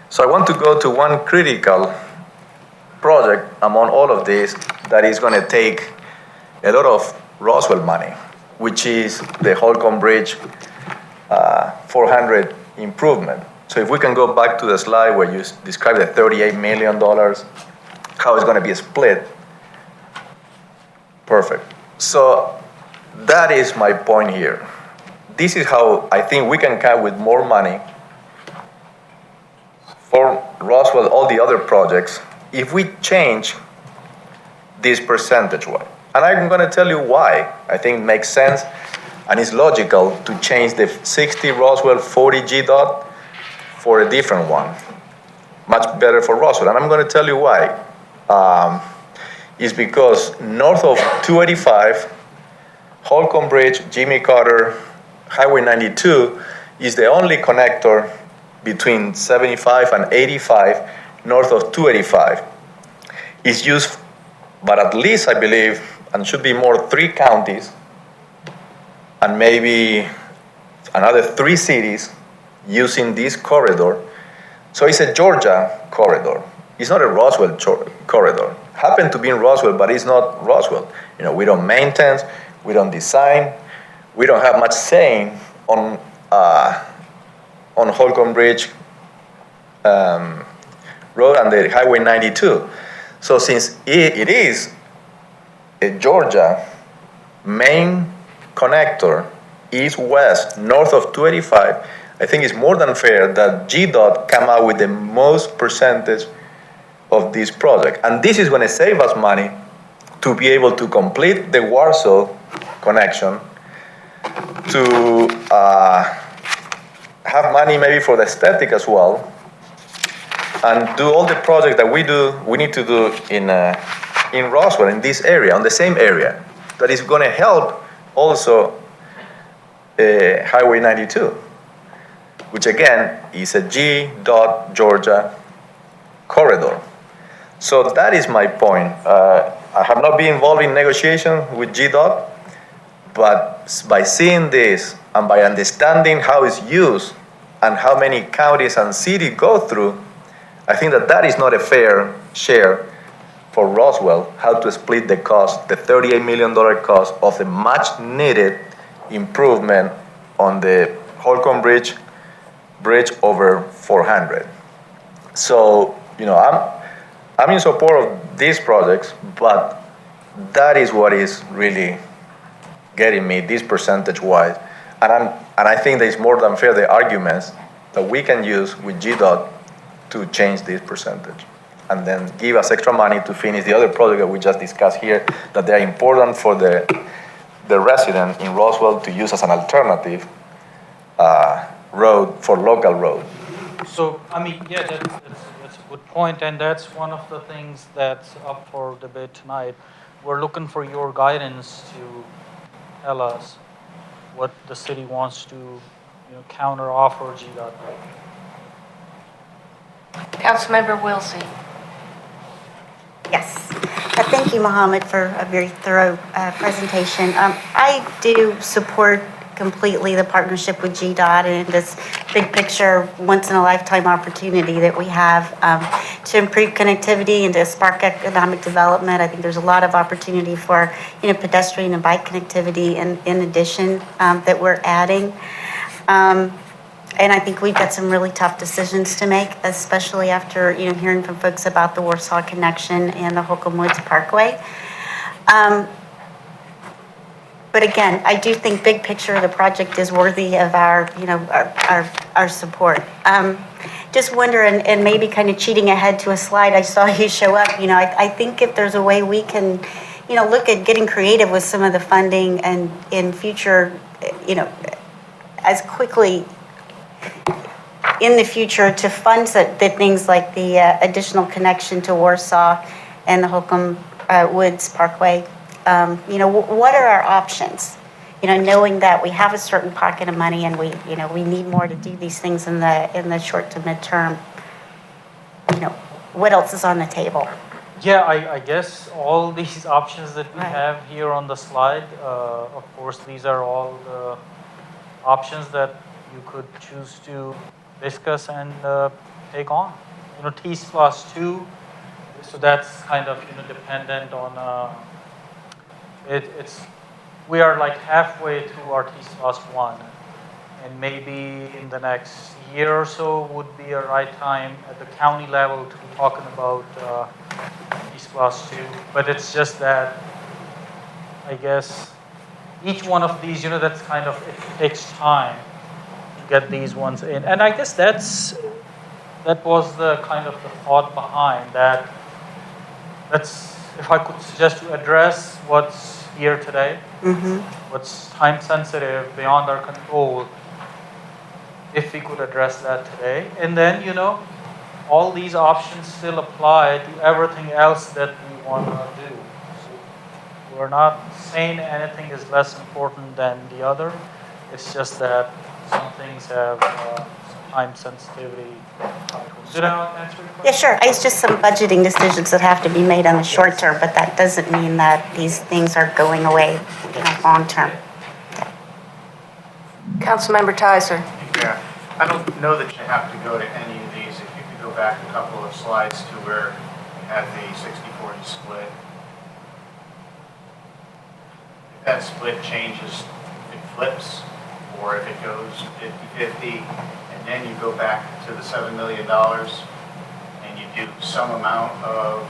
S8: So I want to go to one critical project among all of this that is going to take a lot of Roswell money, which is the Holcomb Bridge 400 improvement. So if we can go back to the slide where you described the $38 million, how it's going to be split. Perfect. So that is my point here. This is how I think we can come with more money for Roswell, all the other projects, if we change this percentage-wise. And I'm going to tell you why I think it makes sense and it's logical to change the 60 Roswell 40 GDOT for a different one. Much better for Roswell. And I'm going to tell you why. Is because north of 285, Holcomb Bridge, Jimmy Carter, Highway 92 is the only connector between 75 and 85 north of 285. It's used, but at least I believe, and should be more, 3 counties and maybe another 3 cities using this corridor. So it's a Georgia corridor. It's not a Roswell corridor. Happened to be in Roswell, but it's not Roswell. We don't maintain, we don't design, we don't have much saying on Holcomb Bridge Road and the Highway 92. So since it is a Georgia main connector, east-west, north of 285, I think it's more than fair that GDOT come out with the most percentage of this project. And this is going to save us money to be able to complete the Warsaw connection, to have money maybe for the aesthetic as well, and do all the projects that we need to do in Roswell, in this area, on the same area, that is going to help also Highway 92, which again is a GDOT Georgia corridor. So that is my point. I have not been involved in negotiation with GDOT, but by seeing this and by understanding how it's used and how many counties and cities go through, I think that is not a fair share for Roswell, how to split the cost, the $38 million cost of the much needed improvement on the Holcomb Bridge over 400. So, I'm in support of these projects, but that is what is really getting me, this percentage-wise. And I think that it's more than fair, the arguments that we can use with GDOT to change this percentage. And then give us extra money to finish the other project that we just discussed here, that they are important for the resident in Roswell to use as an alternative road for local road.
S3: So, yeah, that's a good point, and that's one of the things that's up for debate tonight. We're looking for your guidance to tell us what the city wants to, counter offer GDOT.
S1: Councilmember Wilsey.
S9: Yes. Thank you, Mohammed, for a very thorough presentation. I do support completely the partnership with GDOT and this big picture, once-in-a-lifetime opportunity that we have to improve connectivity and to spark economic development. I think there's a lot of opportunity for, pedestrian and bike connectivity in addition that we're adding. And I think we've got some really tough decisions to make, especially after, hearing from folks about the Warsaw Connection and the Holcomb Woods Parkway. But again, I do think big picture the project is worthy of our support. Just wonder, and maybe kind of cheating ahead to a slide I saw you show up, I think if there's a way we can, look at getting creative with some of the funding and in future, as quickly in the future to fund that things like the additional connection to Warsaw and the Holcomb Woods Parkway. What are our options? Knowing that we have a certain pocket of money and we need more to do these things in the short to midterm. What else is on the table?
S3: Yeah, I guess all these options that we have here on the slide, of course, these are all the options that you could choose to discuss and take on. T+2, so that's kind of dependent on. We are like halfway through our T+1, and maybe in the next year or so would be a right time at the county level to be talking about T+2. But it's just that I guess each one of these, that's kind of it takes time to get these ones in, and I guess that was the kind of the thought behind that. That's if I could suggest to address what's here today, what's time sensitive, beyond our control, if we could address that today. And then, all these options still apply to everything else that we want to do. So we're not saying anything is less important than the other. It's just that some things have time sensitivity. Did I answer your question?
S9: Yeah, sure. It's just some budgeting decisions that have to be made on the short term, but that doesn't mean that these things are going away long term.
S1: Councilmember Tyser.
S7: Yeah, I don't know that you have to go to any of these. If you could go back a couple of slides to where you had the 60-40 split. If that split changes, if it flips, or if it goes 50-50, and then you go back to the $7 million and you do some amount of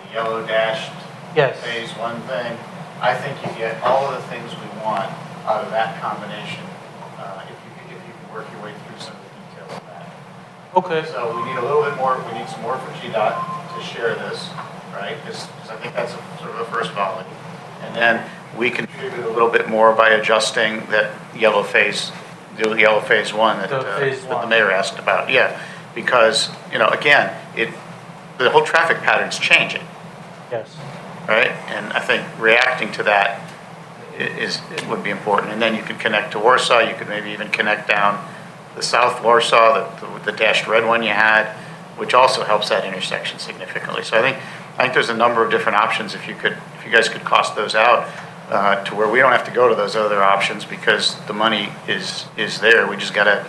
S7: the yellow dashed phase one thing, I think you get all of the things we want out of that combination if you can work your way through some of the details of that.
S3: Okay.
S7: So we need a little bit more, we need some more for GDOT to share this, right? Because I think that's sort of a first volley. And then we contribute a little bit more by adjusting that yellow phase one that the mayor asked about. Yeah, because, again, the whole traffic pattern's changing.
S3: Yes.
S7: Right? And I think reacting to that would be important. And then you could connect to Warsaw. You could maybe even connect down the South Warsaw, the dashed red one you had, which also helps that intersection significantly. So I think there's a number of different options. If you guys could cost those out to where we don't have to go to those other options because the money is there. We just got to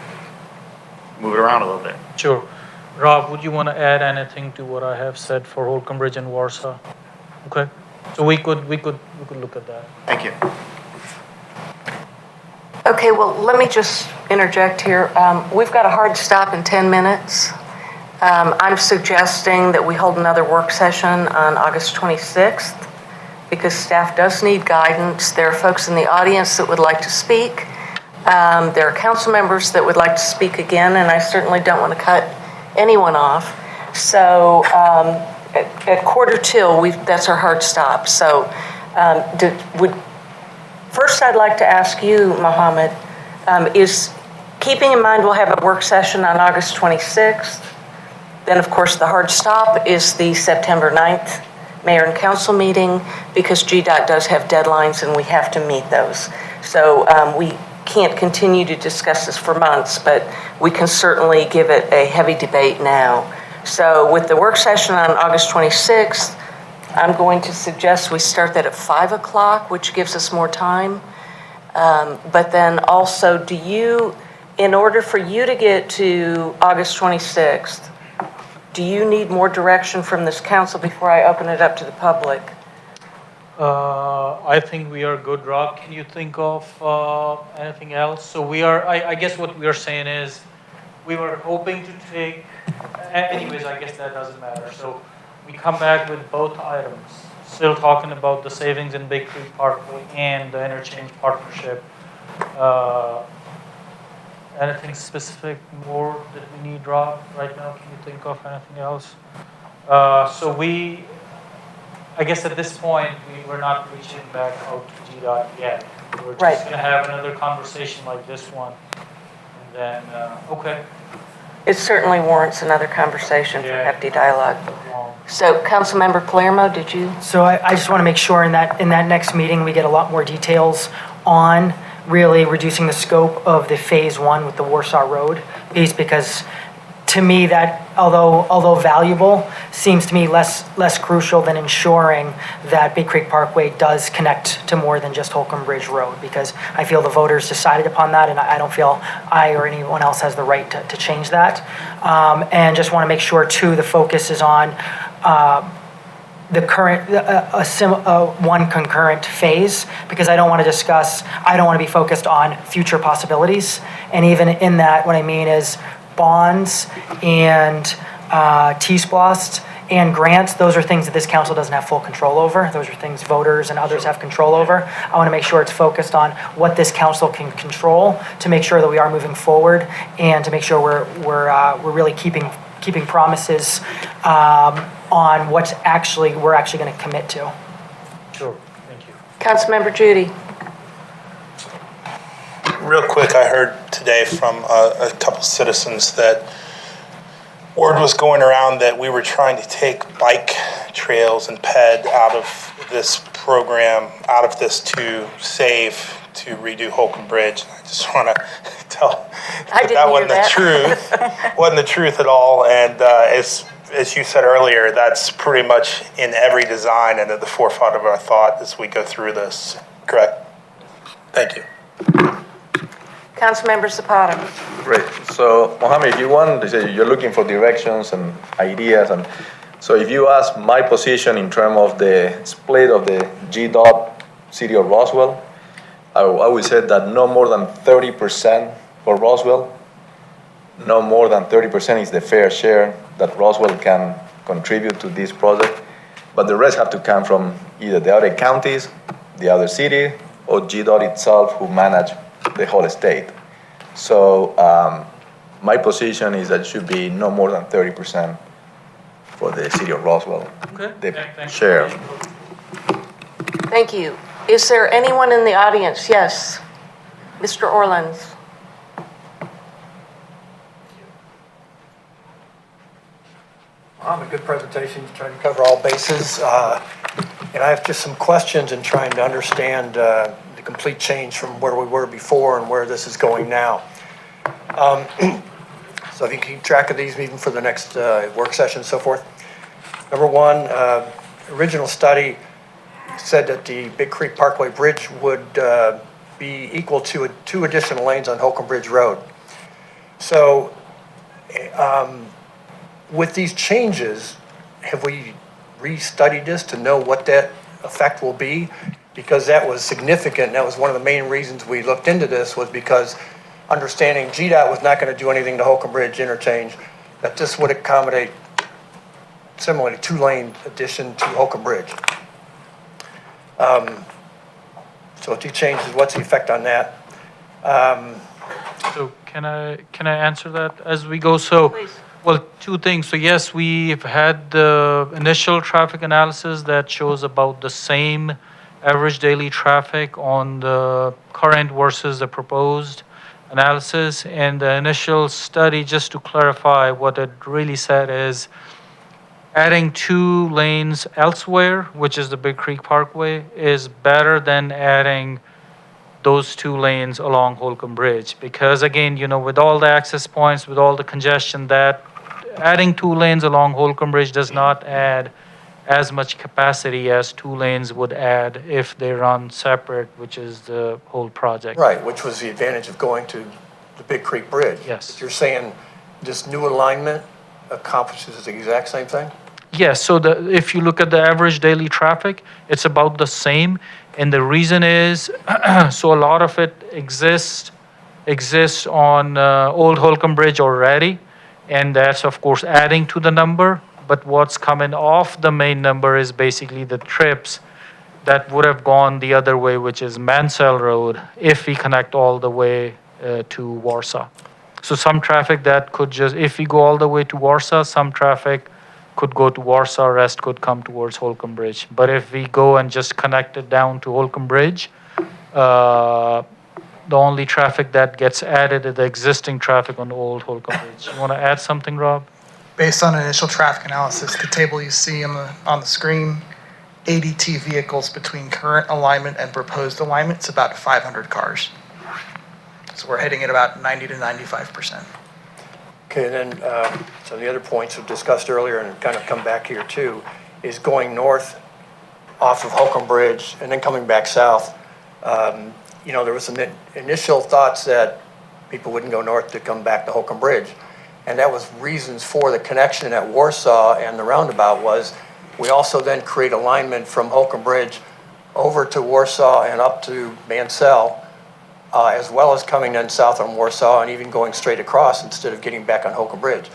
S7: move it around a little bit.
S3: Sure. Rob, would you want to add anything to what I have said for Holcomb Bridge and Warsaw? Okay. So we could look at that.
S7: Thank you.
S1: Okay, well, let me just interject here. We've got a hard stop in 10 minutes. I'm suggesting that we hold another work session on August 26th because staff does need guidance. There are folks in the audience that would like to speak. There are council members that would like to speak again, and I certainly don't want to cut anyone off. So at quarter till, that's our hard stop. So first I'd like to ask you, Mohammed, is keeping in mind we'll have a work session on August 26th. Then, of course, the hard stop is the September 9th mayor and council meeting because GDOT does have deadlines and we have to meet those. So we can't continue to discuss this for months, but we can certainly give it a heavy debate now. So with the work session on August 26th, I'm going to suggest we start that at 5 o'clock, which gives us more time. But then also, in order for you to get to August 26th, do you need more direction from this council before I open it up to the public?
S3: I think we are good, Rob. Can you think of anything else? So I guess what we are saying is, we were hoping to take, anyways, I guess that doesn't matter. So we come back with both items, still talking about the savings in Big Creek Parkway and the interchange partnership. Anything specific more that we need, Rob, right now? Can you think of anything else? I guess at this point, we're not reaching back out to GDOT yet. We're just
S1: Right.
S3: going to have another conversation like this one. And then, okay.
S1: It certainly warrants another conversation for
S3: Yeah.
S1: hefty dialogue. So, Councilmember Palermo, did you?
S4: So I just want to make sure in that next meeting, we get a lot more details on really reducing the scope of the Phase 1 with the Warsaw Road piece, because to me, that, although valuable, seems to me less crucial than ensuring that Big Creek Parkway does connect to more than just Holcomb Bridge Road, because I feel the voters decided upon that, and I don't feel I or anyone else has the right to change that. And just want to make sure, too, the focus is on the current, one concurrent phase, because I don't want to be focused on future possibilities. And even in that, what I mean is bonds and T-SPLOST and grants. Those are things that this council doesn't have full control over. Those are things voters and others have control over. I want to make sure it's focused on what this council can control to make sure that we are moving forward, and to make sure we're really keeping promises on what we're actually going to commit to.
S3: Sure, thank you.
S1: Councilmember Judy?
S6: Real quick, I heard today from a couple citizens that word was going around that we were trying to take bike trails and ped out of this program, out of this to redo Holcomb Bridge. I just want to tell that wasn't the truth. Wasn't the truth at all. And as you said earlier, that's pretty much in every design and at the forefront of our thought as we go through this. Correct? Thank you.
S1: Councilmember Zapata?
S8: Great. So, Mohammed, if you want, you're looking for directions and ideas, and so if you ask my position in terms of the split of the GDOT City of Roswell, I would say that no more than 30% for Roswell, no more than 30% is the fair share that Roswell can contribute to this project, but the rest have to come from either the other counties, the other city, or GDOT itself, who manage the whole state. So my position is that it should be no more than 30% for the city of Roswell.
S3: Okay.
S8: The
S3: Thanks.
S8: share.
S1: Thank you. Is there anyone in the audience? Yes. Mr. Orleans?
S10: A good presentation, trying to cover all bases. And I have just some questions in trying to understand the complete change from where we were before and where this is going now. So if you keep track of these even for the next work session and so forth. Number one, original study said that the Big Creek Parkway Bridge would be equal to 2 additional lanes on Holcomb Bridge Road. So with these changes, have we restudied this to know what that effect will be? Because that was significant. That was one of the main reasons we looked into this, was because understanding GDOT was not going to do anything to Holcomb Bridge interchange, that this would accommodate similarly 2-lane addition to Holcomb Bridge. So 2 changes, what's the effect on that?
S3: So can I answer that as we go? So,
S1: Please.
S3: well, 2 things. So yes, we've had the initial traffic analysis that shows about the same average daily traffic on the current versus the proposed analysis. And the initial study, just to clarify, what it really said is adding 2 lanes elsewhere, which is the Big Creek Parkway, is better than adding those 2 lanes along Holcomb Bridge. Because again, with all the access points, with all the congestion, that adding 2 lanes along Holcomb Bridge does not add as much capacity as 2 lanes would add if they run separate, which is the whole project.
S10: Right, which was the advantage of going to the Big Creek Bridge.
S3: Yes.
S10: But you're saying this new alignment accomplishes the exact same thing?
S3: Yes, so if you look at the average daily traffic, it's about the same. And the reason is, so a lot of it exists on Old Holcomb Bridge already. And that's, of course, adding to the number. But what's coming off the main number is basically the trips that would have gone the other way, which is Mansell Road, if we connect all the way to Warsaw. So some traffic that could just, if we go all the way to Warsaw, some traffic could go to Warsaw, rest could come towards Holcomb Bridge. But if we go and just connect it down to Holcomb Bridge, the only traffic that gets added is the existing traffic on Old Holcomb Bridge. You want to add something, Rob?
S5: Based on initial traffic analysis, the table you see on the screen, ADT vehicles between current alignment and proposed alignment, it's about 500 cars. So we're hitting at about 90 to 95%.
S10: Okay, and then some of the other points we've discussed earlier and kind of come back here too, is going north off of Holcomb Bridge and then coming back south. There was some initial thoughts that people wouldn't go north to come back to Holcomb Bridge. And that was reasons for the connection at Warsaw and the roundabout was we also then create alignment from Holcomb Bridge over to Warsaw and up to Mansell, as well as coming then south on Warsaw and even going straight across instead of getting back on Holcomb Bridge.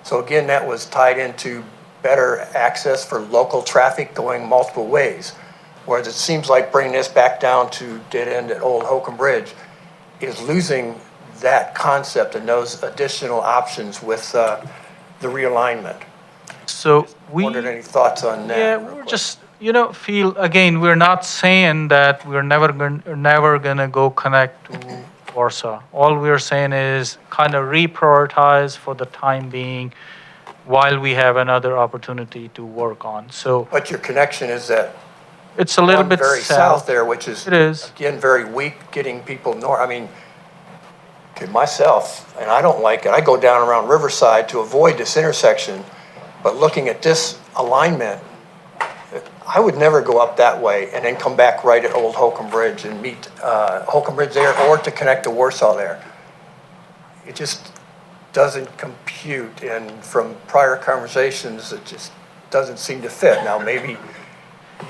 S10: So again, that was tied into better access for local traffic going multiple ways. Whereas it seems like bringing this back down to dead end at Old Holcomb Bridge is losing that concept and those additional options with the realignment.
S3: So we
S10: wondered any thoughts on that?
S3: Yeah, we're just we're not saying that we're never gonna go connect to Warsaw. All we're saying is kind of reprioritize for the time being while we have another opportunity to work on. So
S10: But your connection is that
S3: it's a little
S10: one
S3: bit
S10: very south there, which is
S3: It is.
S10: again very weak getting people north. I mean, okay, myself, and I don't like it. I go down around Riverside to avoid this intersection, but looking at this alignment, I would never go up that way and then come back right at Old Holcomb Bridge and meet Holcomb Bridge there or to connect to Warsaw there. It just doesn't compute, and from prior conversations, it just doesn't seem to fit. Now, maybe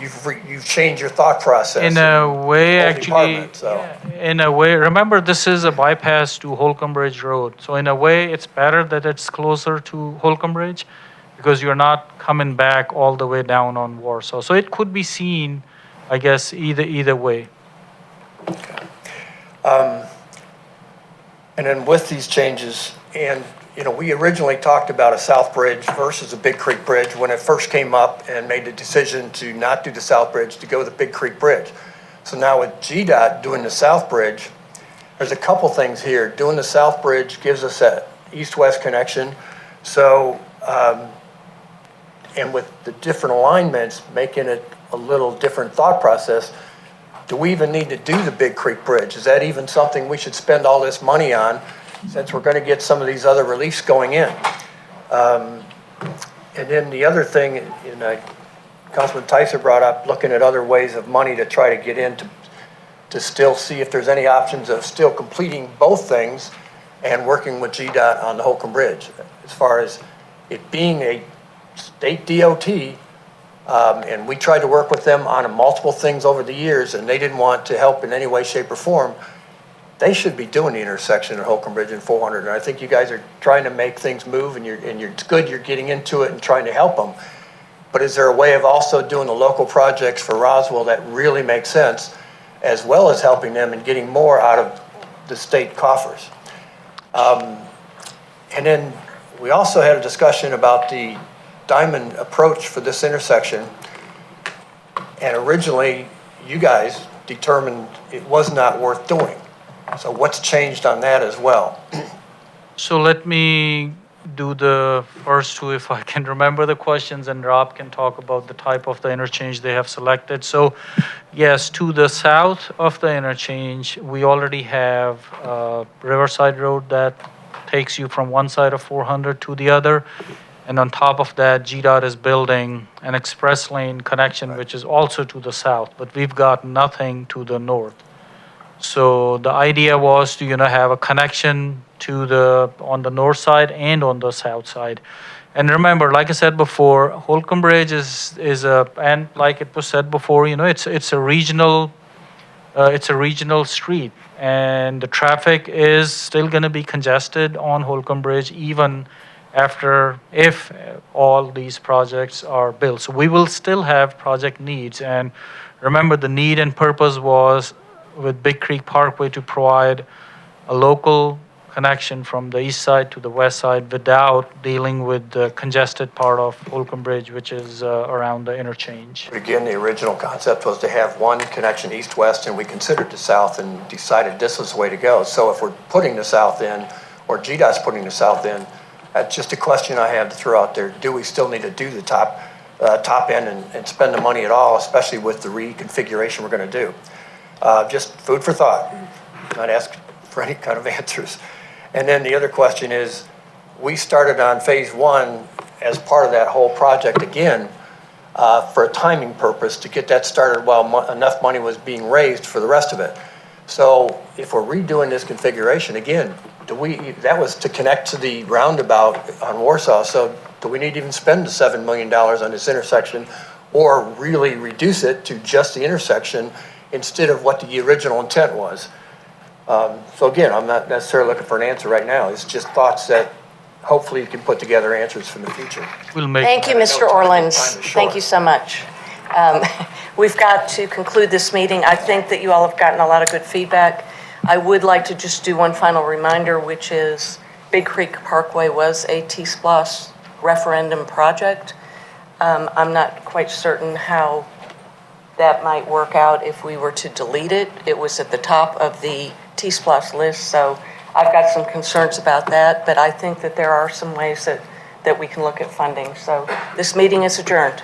S10: you've changed your thought process.
S3: In a way,
S10: whole
S3: actually,
S10: department, so.
S3: in a way, remember this is a bypass to Holcomb Bridge Road. So in a way, it's better that it's closer to Holcomb Bridge because you're not coming back all the way down on Warsaw. So it could be seen, I guess, either way.
S10: And then with these changes, and we originally talked about a South Bridge versus a Big Creek Bridge when it first came up and made the decision to not do the South Bridge, to go with the Big Creek Bridge. So now with GDOT doing the South Bridge, there's a couple things here. Doing the South Bridge gives us that east-west connection. So, and with the different alignments, making it a little different thought process, do we even need to do the Big Creek Bridge? Is that even something we should spend all this money on since we're going to get some of these other reliefs going in? And then the other thing, Councilman Tyser brought up looking at other ways of money to try to get in to still see if there's any options of still completing both things and working with GDOT on the Holcomb Bridge. As far as it being a state DOT, and we tried to work with them on multiple things over the years, and they didn't want to help in any way, shape, or form. They should be doing the intersection at Holcomb Bridge and 400. And I think you guys are trying to make things move, and it's good you're getting into it and trying to help them. But is there a way of also doing the local projects for Roswell that really make sense, as well as helping them and getting more out of the state coffers? And then we also had a discussion about the diamond approach for this intersection. And originally, you guys determined it was not worth doing. So what's changed on that as well?
S3: So let me do the first two if I can remember the questions, and Rob can talk about the type of the interchange they have selected. So yes, to the south of the interchange, we already have Riverside Road that takes you from one side of 400 to the other. And on top of that, GDOT is building an express lane connection, which is also to the south, but we've got nothing to the north. So the idea was to, have a connection on the north side and on the south side. And remember, like I said before, Holcomb Bridge and like it was said before, it's a regional street, and the traffic is still going to be congested on Holcomb Bridge even if all these projects are built. So we will still have project needs. And remember, the need and purpose was with Big Creek Parkway to provide a local connection from the east side to the west side without dealing with the congested part of Holcomb Bridge, which is around the interchange.
S10: But again, the original concept was to have one connection east-west, and we considered the south and decided this was the way to go. So if we're putting the south in, or GDOT's putting the south in, that's just a question I have to throw out there. Do we still need to do the top end and spend the money at all, especially with the reconfiguration we're going to do? Just food for thought. Not asking for any kind of answers. And then the other question is, we started on phase one as part of that whole project again for a timing purpose to get that started while enough money was being raised for the rest of it. So if we're redoing this configuration again, that was to connect to the roundabout on Warsaw. So do we need to even spend the $7 million on this intersection, or really reduce it to just the intersection instead of what the original intent was? So again, I'm not necessarily looking for an answer right now. It's just thoughts that hopefully you can put together answers for the future.
S1: Thank you, Mr. Orleans. Thank you so much. We've got to conclude this meeting. I think that you all have gotten a lot of good feedback. I would like to just do one final reminder, which is Big Creek Parkway was a T-SPLOS referendum project. I'm not quite certain how that might work out if we were to delete it. It was at the top of the T-SPLOS list, so I've got some concerns about that, but I think that there are some ways that we can look at funding. So this meeting is adjourned.